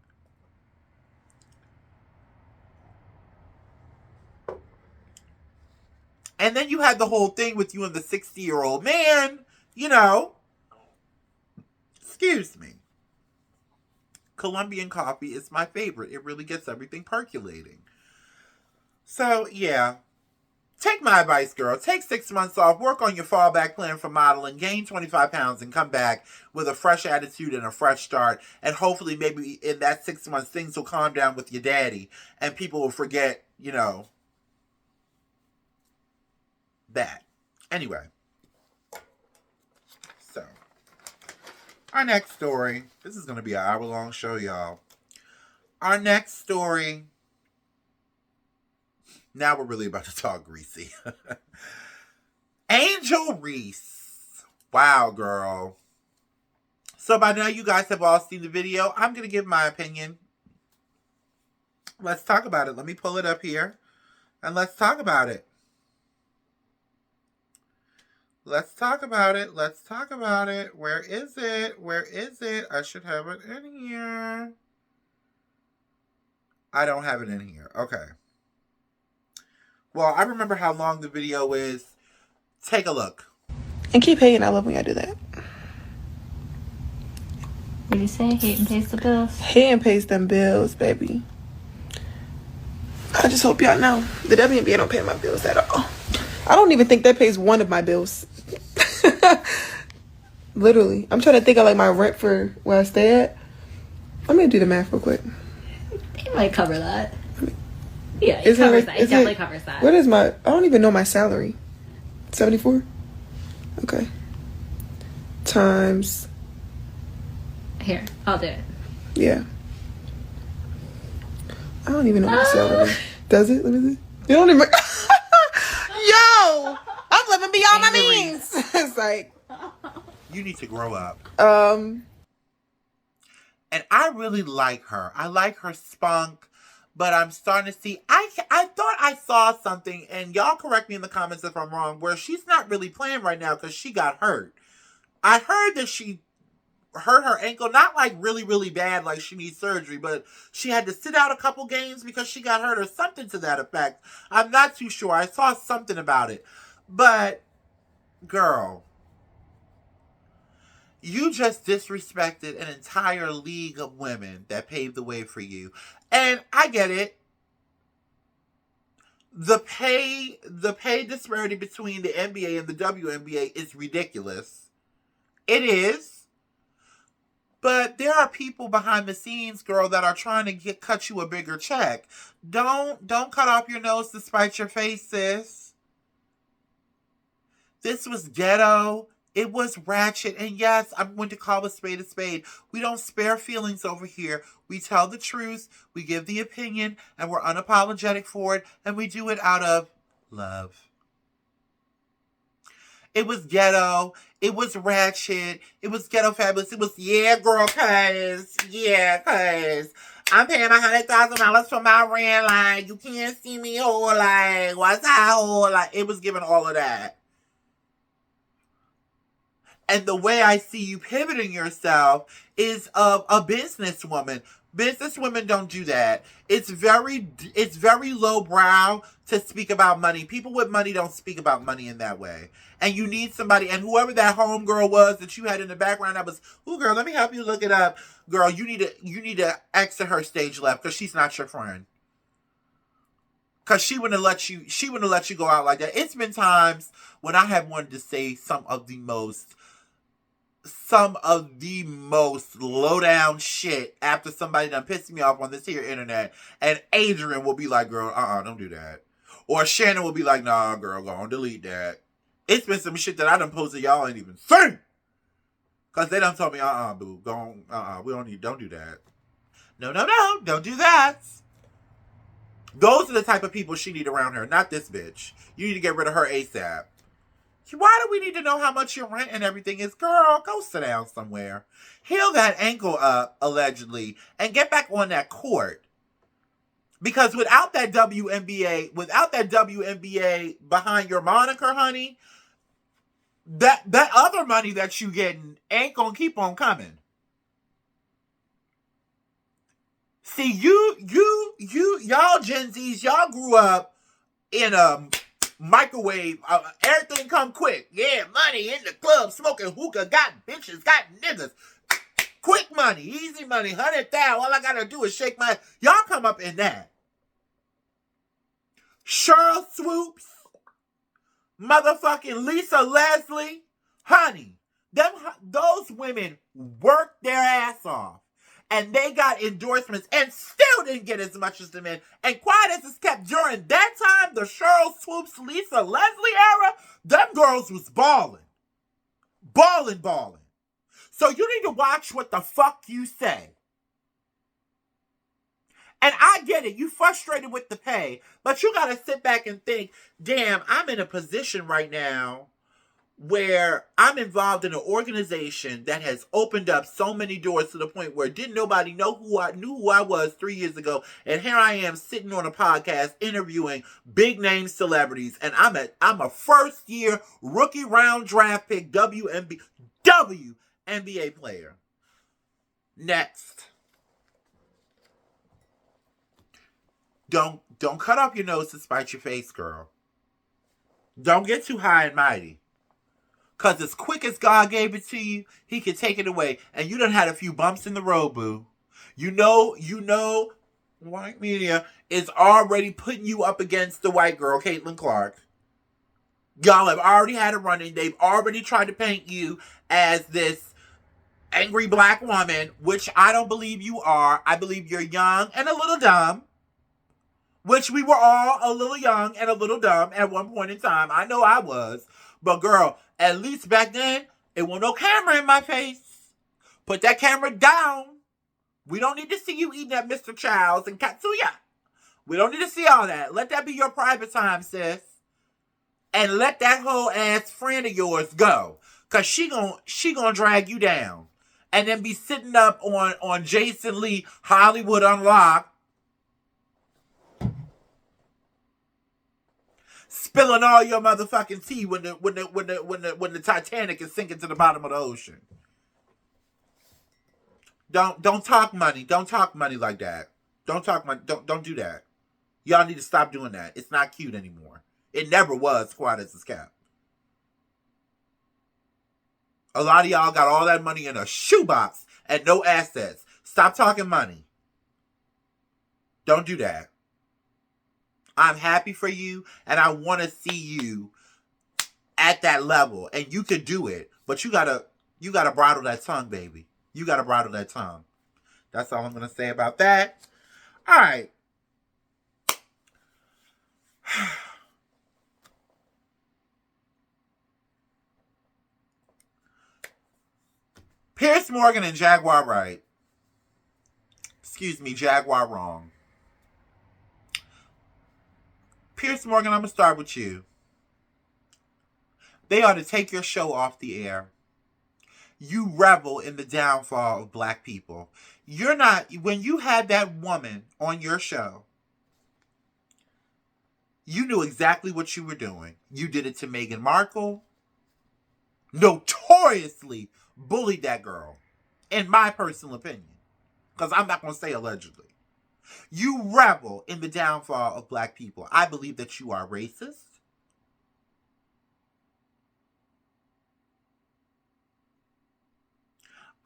S1: And then you had the whole thing with you and the 60-year-old man, Excuse me. Colombian coffee is my favorite. It really gets everything percolating. So, yeah. Take my advice, girl. Take 6 months off. Work on your fallback plan for modeling. Gain 25 pounds and come back with a fresh attitude and a fresh start. And hopefully maybe in that 6 months things will calm down with your daddy. And people will forget, that. Anyway. So. Our next story. This is going to be an hour-long show, y'all. Our next story. Now we're really about to talk greasy. Angel Reese. Wow, girl. So by now you guys have all seen the video. I'm going to give my opinion. Let's talk about it. Let me pull it up here. And let's talk about it. Let's talk about it. Let's talk about it. Where is it? Where is it? I should have it in here. I don't have it in here. Okay. Well, I remember how long the video is. Take a look.
S5: And keep hating. I love when y'all do that.
S6: What do you say? Hate and paste the bills?
S5: Hate and paste them bills, baby. I just hope y'all know the WNBA don't pay my bills at all. I don't even think that pays one of my bills. Literally. I'm trying to think of like my rent for where I stay at. I'm gonna do the math real quick.
S6: It might cover that. Yeah, it
S5: Is
S6: covers
S5: it,
S6: that. It definitely covers that.
S5: What is my... I don't even know my salary. 74? Okay. Times...
S6: Here, I'll do it.
S5: Yeah. I don't even know my salary. Does it? Let me see. You don't even... Yo! I'm living beyond my means! It's like...
S1: You need to grow up.
S5: And
S1: I really like her. I like her spunk. But I'm starting to see, I thought I saw something, and y'all correct me in the comments if I'm wrong, where she's not really playing right now because she got hurt. I heard that she hurt her ankle, not like really, really bad, like she needs surgery, but she had to sit out a couple games because she got hurt or something to that effect. I'm not too sure. I saw something about it. But, girl, you just disrespected an entire league of women that paved the way for you. And I get it. The pay disparity between the NBA and the WNBA is ridiculous. It is. But there are people behind the scenes, girl, that are trying to cut you a bigger check. Don't cut off your nose to spite your face, sis. This was ghetto. It was ratchet. And yes, I'm going to call a spade a spade. We don't spare feelings over here. We tell the truth. We give the opinion. And we're unapologetic for it. And we do it out of love. It was ghetto. It was ratchet. It was ghetto fabulous. It was, yeah, girl, cuz. Yeah, cuz. I'm paying my $100,000 for my rent. Like, you can't see me whole. Like, what's that whole? Like, it was giving all of that. And the way I see you pivoting yourself is of a businesswoman. Businesswomen don't do that. It's very lowbrow to speak about money. People with money don't speak about money in that way. And you need somebody, and whoever that homegirl was that you had in the background that was, ooh girl, let me help you look it up. Girl, you need to exit her stage left because she's not your friend. Cause she wouldn't let you go out like that. It's been times when I have wanted to say some of the most low down shit after somebody done pissed me off on this here internet, and Adrian will be like, girl, don't do that. Or Shannon will be like, nah, girl, go on, delete that. It's been some shit that I done posted y'all ain't even seen. Cause they done told me, boo, go on, don't do that. No, don't do that. Those are the type of people she need around her, not this bitch. You need to get rid of her ASAP. Why do we need to know how much your rent and everything is? Girl, go sit down somewhere. Heal that ankle up, allegedly, and get back on that court. Because without that WNBA behind your moniker, honey, that other money that you getting ain't gonna keep on coming. See, y'all Gen Zs, y'all grew up in a microwave, everything come quick. Yeah, money in the club, smoking hookah, got bitches, got niggas. Quick money, easy money, 100,000. All I gotta do is shake my... Y'all come up in that. Cheryl Swoops, motherfucking Lisa Leslie, honey, those women worked their ass off. And they got endorsements and still didn't get as much as the men. And quiet as it's kept during that time, the Cheryl Swoops, Lisa Leslie era, them girls was balling. Balling. So you need to watch what the fuck you say. And I get it. You frustrated with the pay. But you got to sit back and think, damn, I'm in a position right now where I'm involved in an organization that has opened up so many doors to the point where didn't nobody know knew who I was 3 years ago, and here I am sitting on a podcast interviewing big name celebrities, and I'm a first year rookie round draft pick WNBA player. Next. Don't cut off your nose to spite your face, girl. Don't get too high and mighty. Because as quick as God gave it to you, he can take it away. And you done had a few bumps in the road, boo. You know, white media is already putting you up against the white girl, Caitlin Clark. Y'all have already had a run-in. They've already tried to paint you as this angry black woman, which I don't believe you are. I believe you're young and a little dumb. Which we were all a little young and a little dumb at one point in time. I know I was. But girl, at least back then, it wasn't no camera in my face. Put that camera down. We don't need to see you eating at Mr. Child's and Katsuya. We don't need to see all that. Let that be your private time, sis. And let that whole ass friend of yours go. Because she gonna drag you down. And then be sitting up on Jason Lee Hollywood Unlocked. Spilling all your motherfucking tea when the Titanic is sinking to the bottom of the ocean. Don't talk money. Don't talk money like that. Don't talk money. Don't do that. Y'all need to stop doing that. It's not cute anymore. It never was quiet as it's kept. A lot of y'all got all that money in a shoebox and no assets. Stop talking money. Don't do that. I'm happy for you, and I want to see you at that level, and you could do it, but you gotta bridle that tongue, baby. You gotta bridle that tongue. That's all I'm gonna say about that. All right. Piers Morgan and Jaguar Wright. Excuse me, Jaguar wrong. Piers Morgan, I'm going to start with you. They ought to take your show off the air. You revel in the downfall of black people. You're not, when you had that woman on your show, you knew exactly what you were doing. You did it to Meghan Markle. Notoriously bullied that girl, in my personal opinion. Because I'm not going to say allegedly. You revel in the downfall of black people. I believe that you are racist.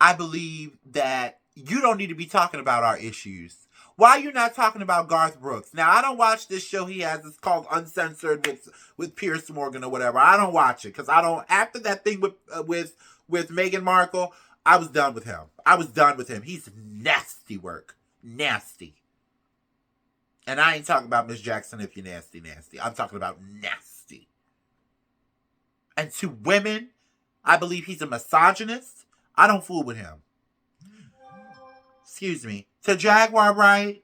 S1: I believe that you don't need to be talking about our issues. Why are you not talking about Garth Brooks? Now, I don't watch this show he has. It's called Uncensored with Piers Morgan or whatever. I don't watch it because I don't. After that thing with Meghan Markle, I was done with him. I was done with him. He's nasty work. Nasty. And I ain't talking about Miss Jackson if you're nasty. I'm talking about nasty. And to women, I believe he's a misogynist. I don't fool with him. Excuse me. To Jaguar Wright,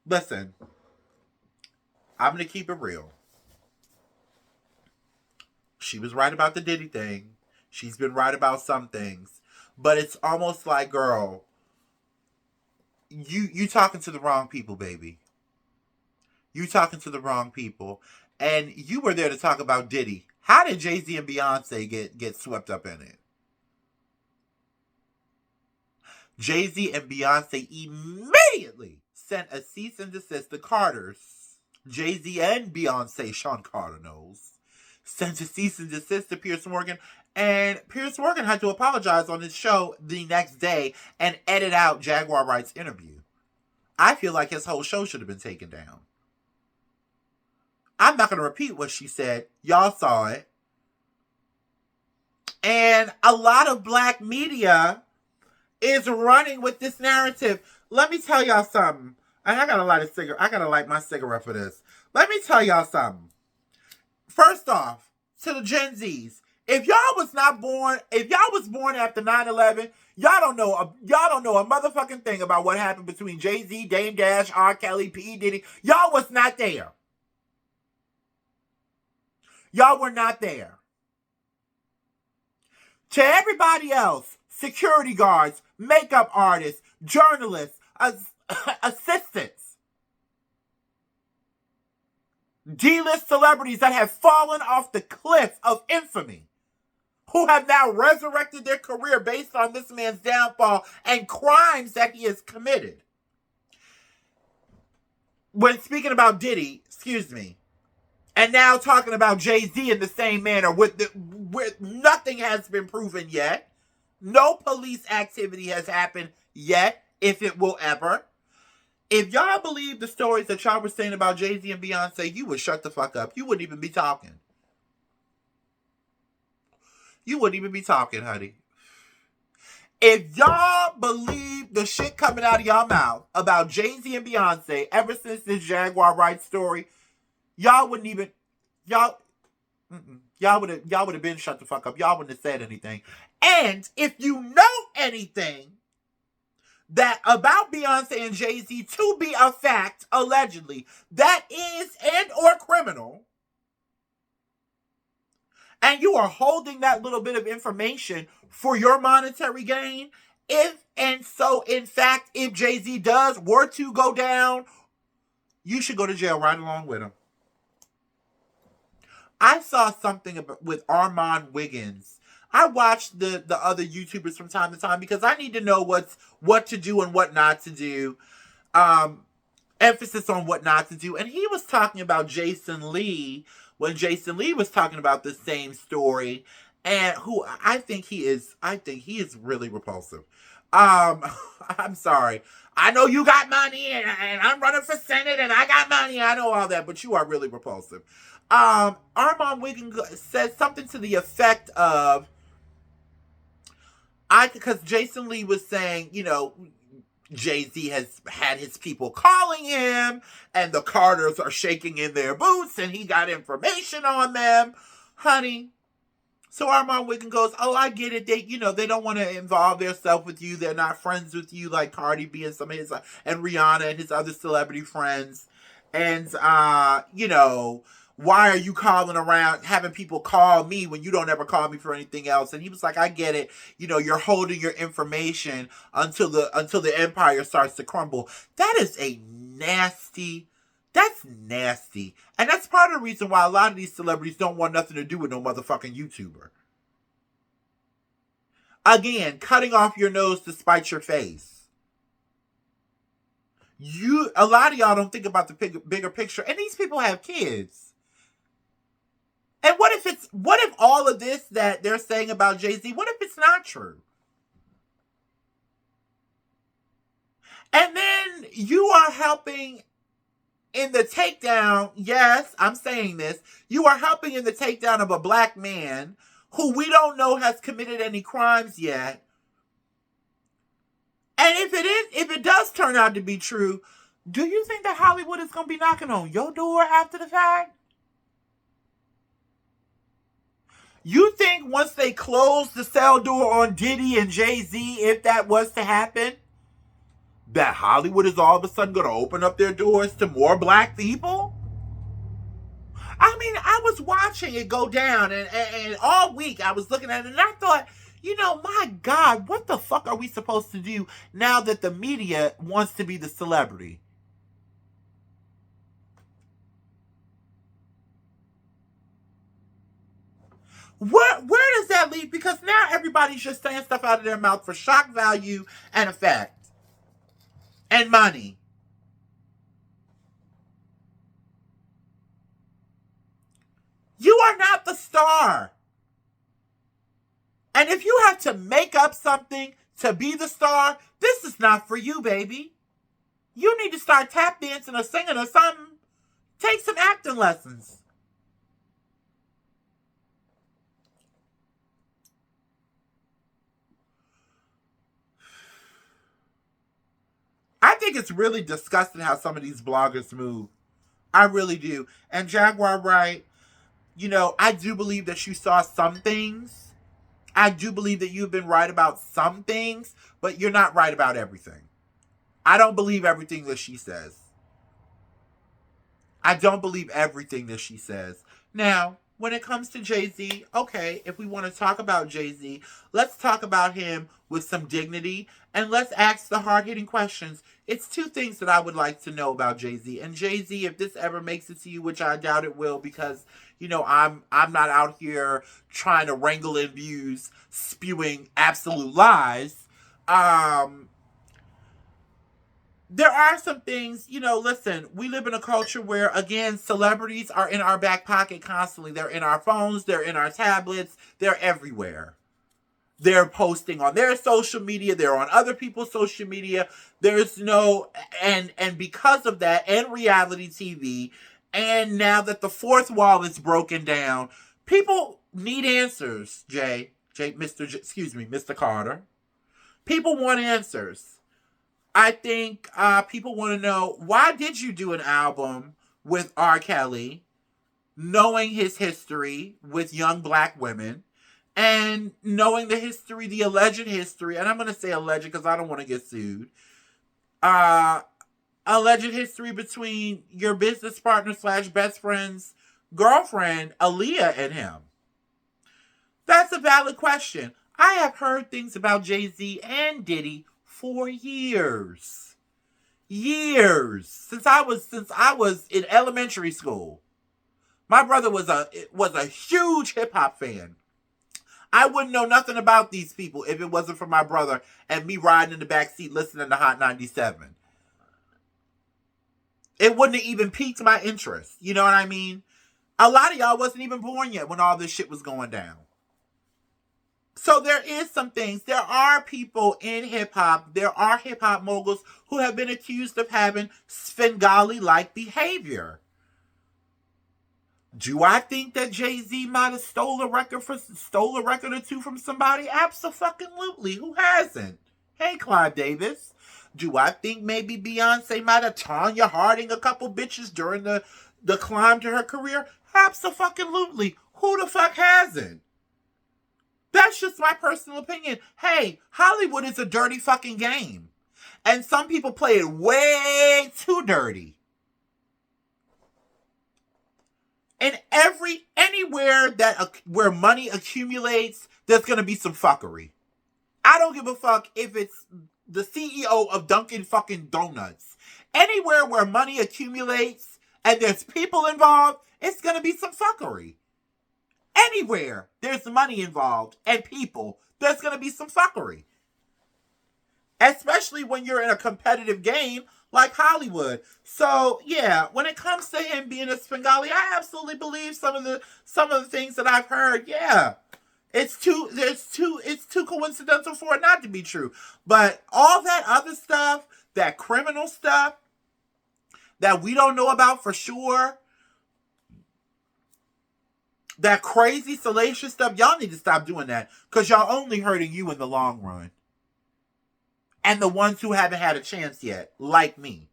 S1: listen, I'm going to keep it real. She was right about the Diddy thing. She's been right about some things. But it's almost like, girl, you talking to the wrong people, baby. You talking to the wrong people. And you were there to talk about Diddy. How did Jay-Z and Beyonce get swept up in it? Jay-Z and Beyonce immediately sent a cease and desist to Carter's. Jay-Z and Beyonce, Sean Carter knows, sent a cease and desist to Piers Morgan. And Piers Morgan had to apologize on his show the next day and edit out Jaguar Wright's interview. I feel like his whole show should have been taken down. I'm not going to repeat what she said. Y'all saw it. And a lot of black media is running with this narrative. Let me tell y'all something. I gotta light a cigarette. I gotta light my cigarette for this. Let me tell y'all something. First off, to the Gen Zs, if y'all was born after 9/11, y'all don't know a motherfucking thing about what happened between Jay-Z, Dame Dash, R. Kelly, P. Diddy. Y'all was not there. Y'all were not there. To everybody else, security guards, makeup artists, journalists, assistants, D-list celebrities that have fallen off the cliff of infamy, who have now resurrected their career based on this man's downfall and crimes that he has committed. When speaking about Diddy, and now talking about Jay-Z in the same manner, with nothing has been proven yet. No police activity has happened yet, if it will ever. If y'all believe the stories that y'all were saying about Jay-Z and Beyonce, you would shut the fuck up. You wouldn't even be talking. You wouldn't even be talking, honey. If y'all believe the shit coming out of y'all mouth about Jay-Z and Beyonce ever since this Jaguar Wright story, y'all wouldn't even, y'all would have been shut the fuck up. Y'all wouldn't have said anything. And if you know anything that about Beyonce and Jay-Z to be a fact, allegedly, that is and or criminal, and you are holding that little bit of information for your monetary gain, if Jay-Z were to go down, you should go to jail right along with him. I saw something with Armand Wiggins. I watch the other YouTubers from time to time because I need to know what to do and what not to do. Emphasis on what not to do. And he was talking about Jason Lee when Jason Lee was talking about the same story, and who I think he is really repulsive. I'm sorry. I know you got money and I'm running for Senate and I got money. I know all that, but you are really repulsive. Armand Wiggins said something to the effect of, because Jason Lee was saying, Jay-Z has had his people calling him and the Carters are shaking in their boots and he got information on them. Honey. So Armand Wiggins goes, oh, I get it. They don't want to involve themselves with you. They're not friends with you like Cardi B and some of his, and Rihanna and his other celebrity friends. And, why are you calling around, having people call me when you don't ever call me for anything else? And he was like, I get it. You're holding your information until the empire starts to crumble. That's nasty. And that's part of the reason why a lot of these celebrities don't want nothing to do with no motherfucking YouTuber. Again, cutting off your nose to spite your face. A lot of y'all don't think about the bigger picture. And these people have kids. And what if all of this that they're saying about Jay-Z, what if it's not true? And then you are helping in the takedown, yes, I'm saying this, you are helping in the takedown of a black man who we don't know has committed any crimes yet. And if it does turn out to be true, do you think that Hollywood is going to be knocking on your door after the fact? You think once they close the cell door on Diddy and Jay-Z, if that was to happen, that Hollywood is all of a sudden going to open up their doors to more black people? I mean, I was watching it go down, and all week I was looking at it, and I thought, my God, what the fuck are we supposed to do now that the media wants to be the celebrity? Where does that lead? Because now everybody's just saying stuff out of their mouth for shock value and effect. And money. You are not the star. And if you have to make up something to be the star, this is not for you, baby. You need to start tap dancing or singing or something. Take some acting lessons. I think it's really disgusting how some of these bloggers move. I really do. And Jaguar Wright, I do believe that you saw some things. I do believe that you've been right about some things, but you're not right about everything. I don't believe everything that she says. I don't believe everything that she says. Now, when it comes to Jay-Z, okay, if we want to talk about Jay-Z, let's talk about him with some dignity and let's ask the hard-hitting questions. It's two things that I would like to know about Jay-Z. And Jay-Z, if this ever makes it to you, which I doubt it will because, you know, I'm not out here trying to wrangle in views, spewing absolute lies. There are some things, you know, listen, we live in a culture where, again, celebrities are in our back pocket constantly. They're in our phones, they're in our tablets, they're everywhere. They're posting on their social media, they're on other people's social media. There's no, and because of that, and reality TV, and now that the fourth wall is broken down, people need answers, Mr. Carter. People want answers. I think people want to know, why did you do an album with R. Kelly, knowing his history with young black women, and knowing the history, the alleged history, and I'm going to say alleged because I don't want to get sued, alleged history between your business partner / best friend's girlfriend, Aaliyah, and him? That's a valid question. I have heard things about Jay-Z and Diddy for years. Since I was in elementary school. My brother was a huge hip hop fan. I wouldn't know nothing about these people if it wasn't for my brother and me riding in the back seat listening to Hot 97. It wouldn't have even piqued my interest. You know what I mean? A lot of y'all wasn't even born yet when all this shit was going down. So there is some things. There are people in hip-hop, there are hip-hop moguls who have been accused of having Svengali-like behavior. Do I think that Jay-Z might have stole a record or two from somebody? Abso-fucking-lutely. Who hasn't? Hey, Clive Davis. Do I think maybe Beyonce might have Tanya Harding a couple bitches during the climb to her career? Abso-fucking-lutely. Who the fuck hasn't? That's just my personal opinion. Hey, Hollywood is a dirty fucking game. And some people play it way too dirty. And anywhere where money accumulates, there's going to be some fuckery. I don't give a fuck if it's the CEO of Dunkin' fucking Donuts. Anywhere where money accumulates and there's people involved, it's going to be some fuckery. Anywhere there's money involved and people, there's going to be some fuckery. Especially when you're in a competitive game like Hollywood. So, yeah, when it comes to him being a Svengali, I absolutely believe some of the things that I've heard. Yeah. It's too coincidental for it not to be true. But all that other stuff, that criminal stuff that we don't know about for sure, that crazy, salacious stuff, y'all need to stop doing that because y'all only hurting you in the long run. And the ones who haven't had a chance yet, like me.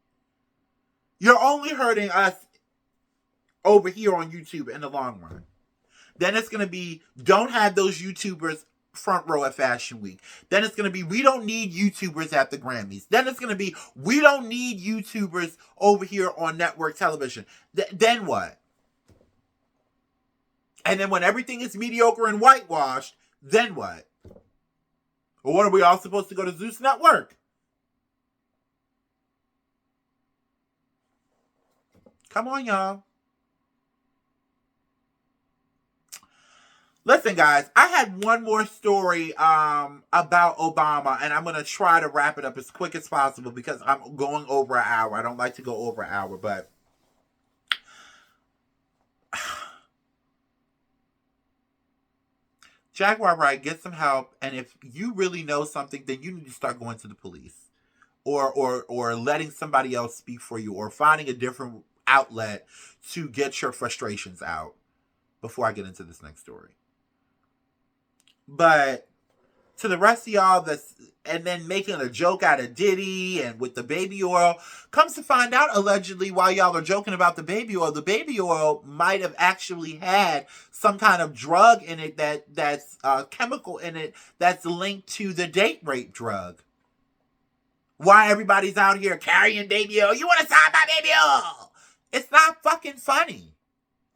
S1: You're only hurting us over here on YouTube in the long run. Then it's going to be, don't have those YouTubers front row at Fashion Week. Then it's going to be, we don't need YouTubers at the Grammys. Then it's going to be, we don't need YouTubers over here on network television. Then what? And then when everything is mediocre and whitewashed, then what? Well, what are we all supposed to go to Zeus Network? Come on, y'all. Listen, guys, I had one more story about Obama, and I'm going to try to wrap it up as quick as possible because I'm going over an hour. I don't like to go over an hour, but Jaguar Wright, get some help, and if you really know something, then you need to start going to the police, or letting somebody else speak for you, or finding a different outlet to get your frustrations out. Before I get into this next story, but to the rest of y'all and then making a joke out of Diddy and with the baby oil, comes to find out allegedly while y'all are joking about the baby oil might have actually had some kind of drug in it that's chemical in it that's linked to the date rape drug. Why everybody's out here carrying baby oil? You want to sign my baby oil? It's not fucking funny.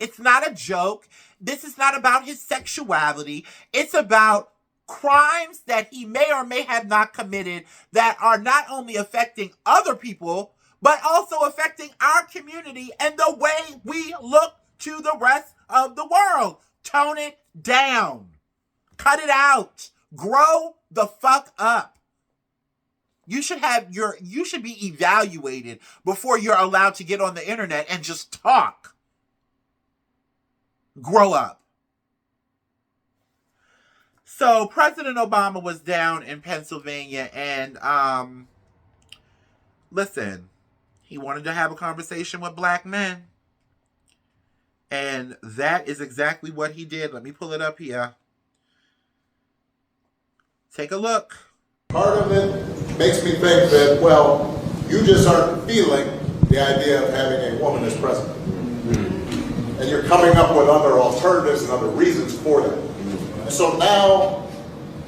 S1: It's not a joke. This is not about his sexuality. It's about crimes that he may or may have not committed that are not only affecting other people, but also affecting our community and the way we look to the rest of the world. Tone it down. Cut it out. Grow the fuck up. You should be evaluated before you're allowed to get on the internet and just talk. Grow up. So President Obama was down in Pennsylvania and listen, he wanted to have a conversation with black men. And that is exactly what he did. Let me pull it up here. Take a look.
S7: Part of it makes me think that, well, you just aren't feeling the idea of having a woman as president. And you're coming up with other alternatives and other reasons for that. And so now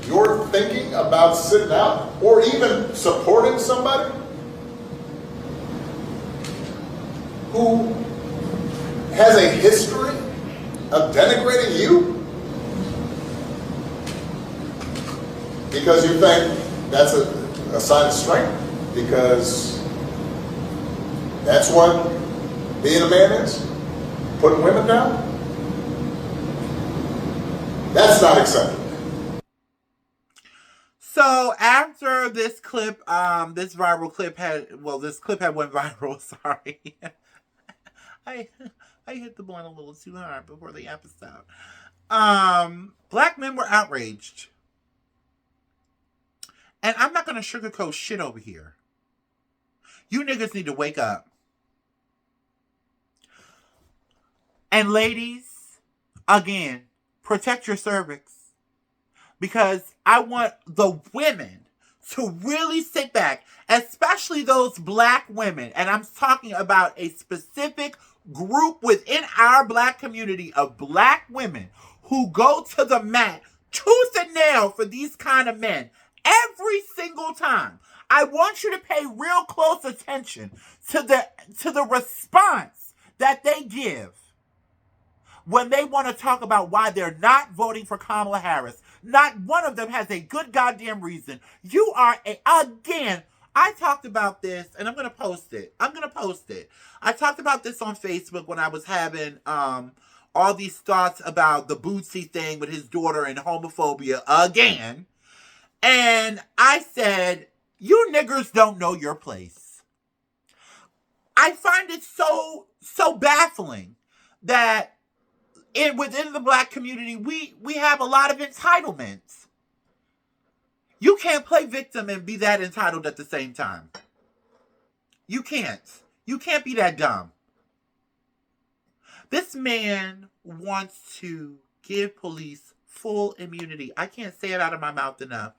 S7: you're thinking about sitting out or even supporting somebody who has a history of denigrating you because you think that's a sign of strength, because that's what being a man is, putting women down. That's not acceptable.
S1: So after this clip, this clip had went viral. Sorry, I hit the blunt a little too hard before the episode. Black men were outraged. And I'm not going to sugarcoat shit over here. You niggas need to wake up. And ladies, again, protect your cervix. Because I want the women to really sit back, especially those black women. And I'm talking about a specific group within our black community of black women who go to the mat tooth and nail for these kind of men. Every single time. I want you to pay real close attention to the response that they give when they want to talk about why they're not voting for Kamala Harris. Not one of them has a good goddamn reason. You are again, I talked about this and I'm going to post it. I talked about this on Facebook when I was having all these thoughts about the Bootsy thing with his daughter and homophobia again. And I said, you niggers don't know your place. I find it so baffling that within the black community, we have a lot of entitlements. You can't play victim and be that entitled at the same time. You can't. You can't be that dumb. This man wants to give police full immunity. I can't say it out of my mouth enough.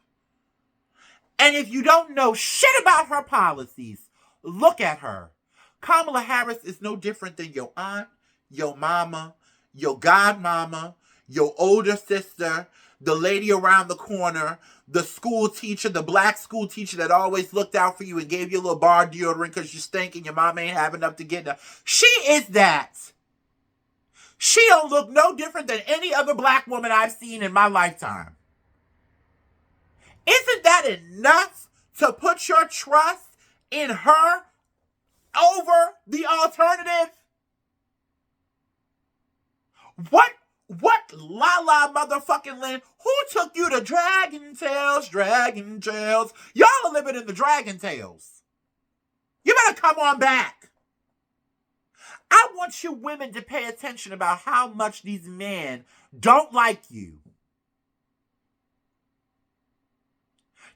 S1: And if you don't know shit about her policies, look at her. Kamala Harris is no different than your aunt, your mama, your godmama, your older sister, the lady around the corner, the school teacher, the black school teacher that always looked out for you and gave you a little bar deodorant because you stink and your mom ain't have enough to get her. She is that. She don't look no different than any other black woman I've seen in my lifetime. Isn't that enough to put your trust in her over the alternative? What la motherfucking land? Who took you to Dragon Tales? Y'all are living in the Dragon Tales. You better come on back. I want you women to pay attention about how much these men don't like you.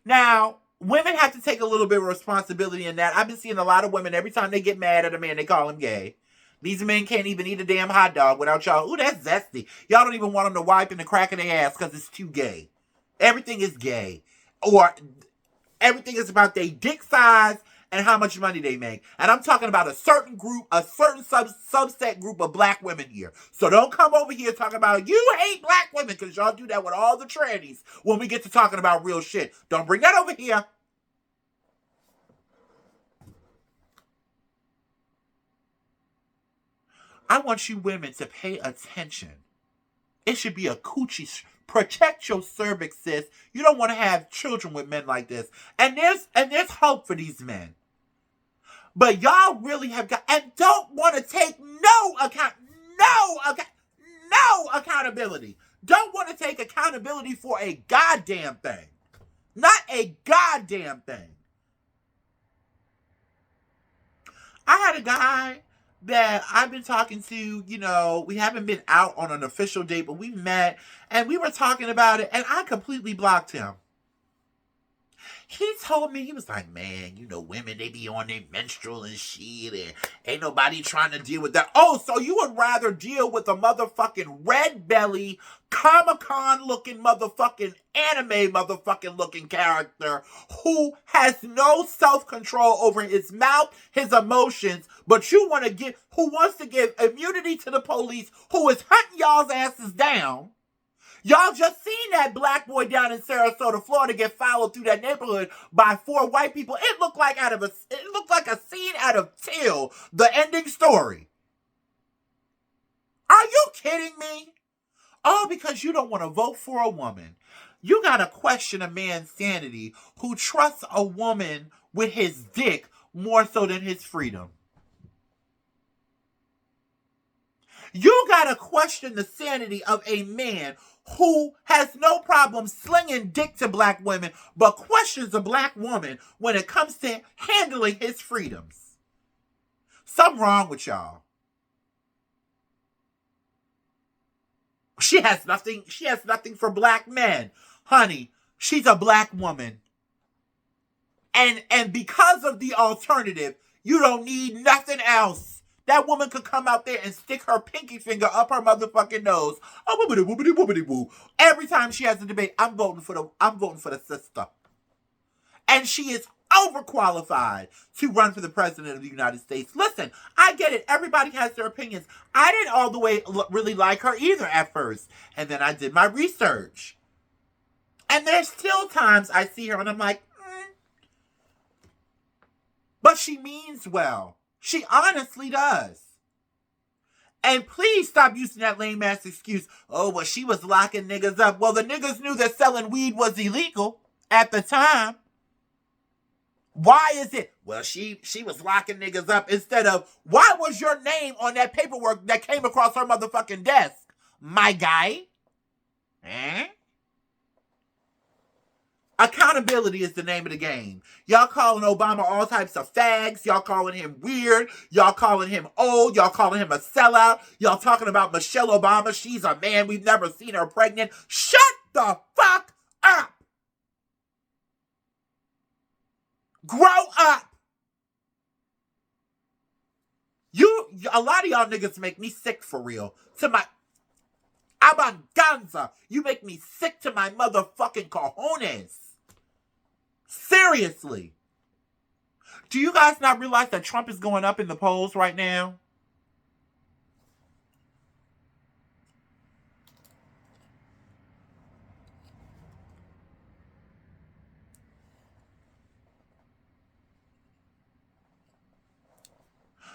S1: Now, women have to take a little bit of responsibility in that. I've been seeing a lot of women, every time they get mad at a man, they call him gay. These men can't even eat a damn hot dog without y'all. Ooh, that's zesty. Y'all don't even want them to wipe in the crack of their ass because it's too gay. Everything is gay. Or everything is about their dick size and how much money they make. And I'm talking about a certain group, a certain subset group of black women here. So don't come over here talking about you hate black women, because y'all do that with all the trannies when we get to talking about real shit. Don't bring that over here. I want you women to pay attention. It should be a coochie. Protect your cervix, sis. You don't want to have children with men like this. And there's hope for these men. But y'all really have got, and don't want to take no accountability. Don't want to take accountability for a goddamn thing. Not a goddamn thing. I had a guy that I've been talking to, we haven't been out on an official date, but we met and we were talking about it and I completely blocked him. He told me, he was like, man, women, they be on their menstrual and shit and ain't nobody trying to deal with that. Oh, so you would rather deal with a motherfucking red belly, Comic-Con looking motherfucking anime motherfucking looking character who has no self-control over his mouth, his emotions, but who wants to give immunity to the police, who is hunting y'all's asses down. Y'all just seen that black boy down in Sarasota, Florida get followed through that neighborhood by 4 white people. It looked like a scene out of Till, the ending story. Are you kidding me? Oh, because you don't want to vote for a woman. You gotta question a man's sanity who trusts a woman with his dick more so than his freedom. You gotta question the sanity of a man who has no problem slinging dick to black women, but questions a black woman when it comes to handling his freedoms. Something wrong with y'all. She has nothing for black men. Honey, she's a black woman. And because of the alternative, you don't need nothing else. That woman could come out there and stick her pinky finger up her motherfucking nose. Oh, woobity, woobity, woobity, woo. Every time she has a debate, I'm voting for the sister. And she is overqualified to run for the president of the United States. Listen, I get it. Everybody has their opinions. I didn't all the way really like her either at first. And then I did my research. And there's still times I see her and I'm like, But she means well. She honestly does. And please stop using that lame ass excuse. Oh, well, she was locking niggas up. Well, the niggas knew that selling weed was illegal at the time. Why is it? Well, she was locking niggas up instead of, why was your name on that paperwork that came across her motherfucking desk? My guy? Accountability is the name of the game. Y'all calling Obama all types of fags. Y'all calling him weird. Y'all calling him old. Y'all calling him a sellout. Y'all talking about Michelle Obama. She's a man. We've never seen her pregnant. Shut the fuck up. Grow up. A lot of y'all niggas make me sick for real. To my abanganza. You make me sick to my motherfucking cojones. Seriously. Do you guys not realize that Trump is going up in the polls right now?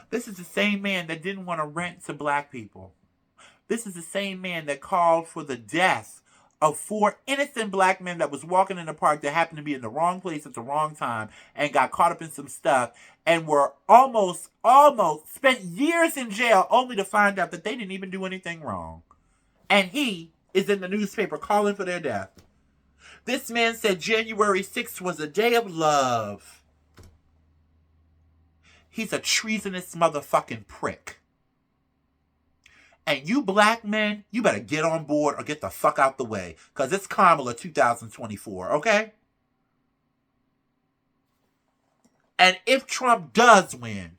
S1: This is the same man that didn't want to rent to black people. This is the same man that called for the death of 4 innocent black men that was walking in the park that happened to be in the wrong place at the wrong time and got caught up in some stuff and were almost spent years in jail only to find out that they didn't even do anything wrong. And he is in the newspaper calling for their death. This man said January 6th was a day of love. He's a treasonous motherfucking prick. And you black men, you better get on board or get the fuck out the way. Because it's Kamala 2024, okay? And if Trump does win,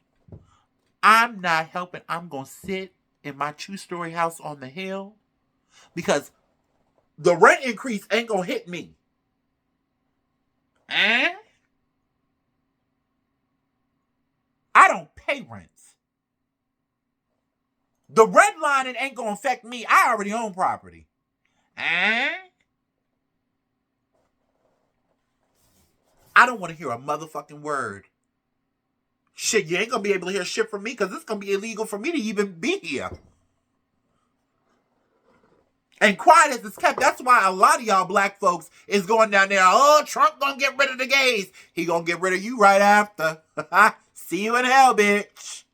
S1: I'm not helping. I'm going to sit in my 2-story house on the hill. Because the rent increase ain't going to hit me. I don't pay rent. The redlining ain't gonna affect me. I already own property. I don't want to hear a motherfucking word Shit, you ain't gonna be able to hear shit from me because it's gonna be illegal for me to even be here. And quiet as it's kept. That's why a lot of y'all black folks is going down there. Oh, Trump gonna get rid of the gays. He gonna get rid of you right after. See you in hell, bitch.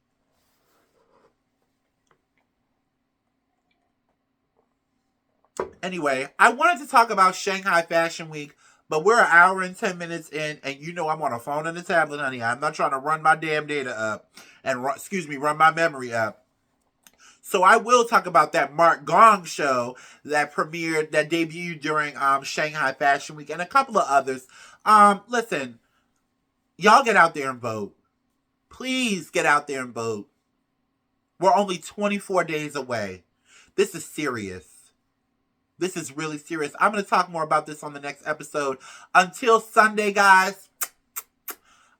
S1: Anyway, I wanted to talk about Shanghai Fashion Week, but we're an hour and 10 minutes in, and you know I'm on a phone and a tablet, honey. I'm not trying to run my damn data up and, run my memory up. So I will talk about that Mark Gong show that debuted during Shanghai Fashion Week and a couple of others. Listen, y'all get out there and vote. Please get out there and vote. We're only 24 days away. This is serious. This is really serious. I'm going to talk more about this on the next episode. Until Sunday, guys,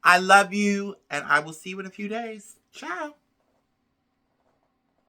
S1: I love you, and I will see you in a few days. Ciao.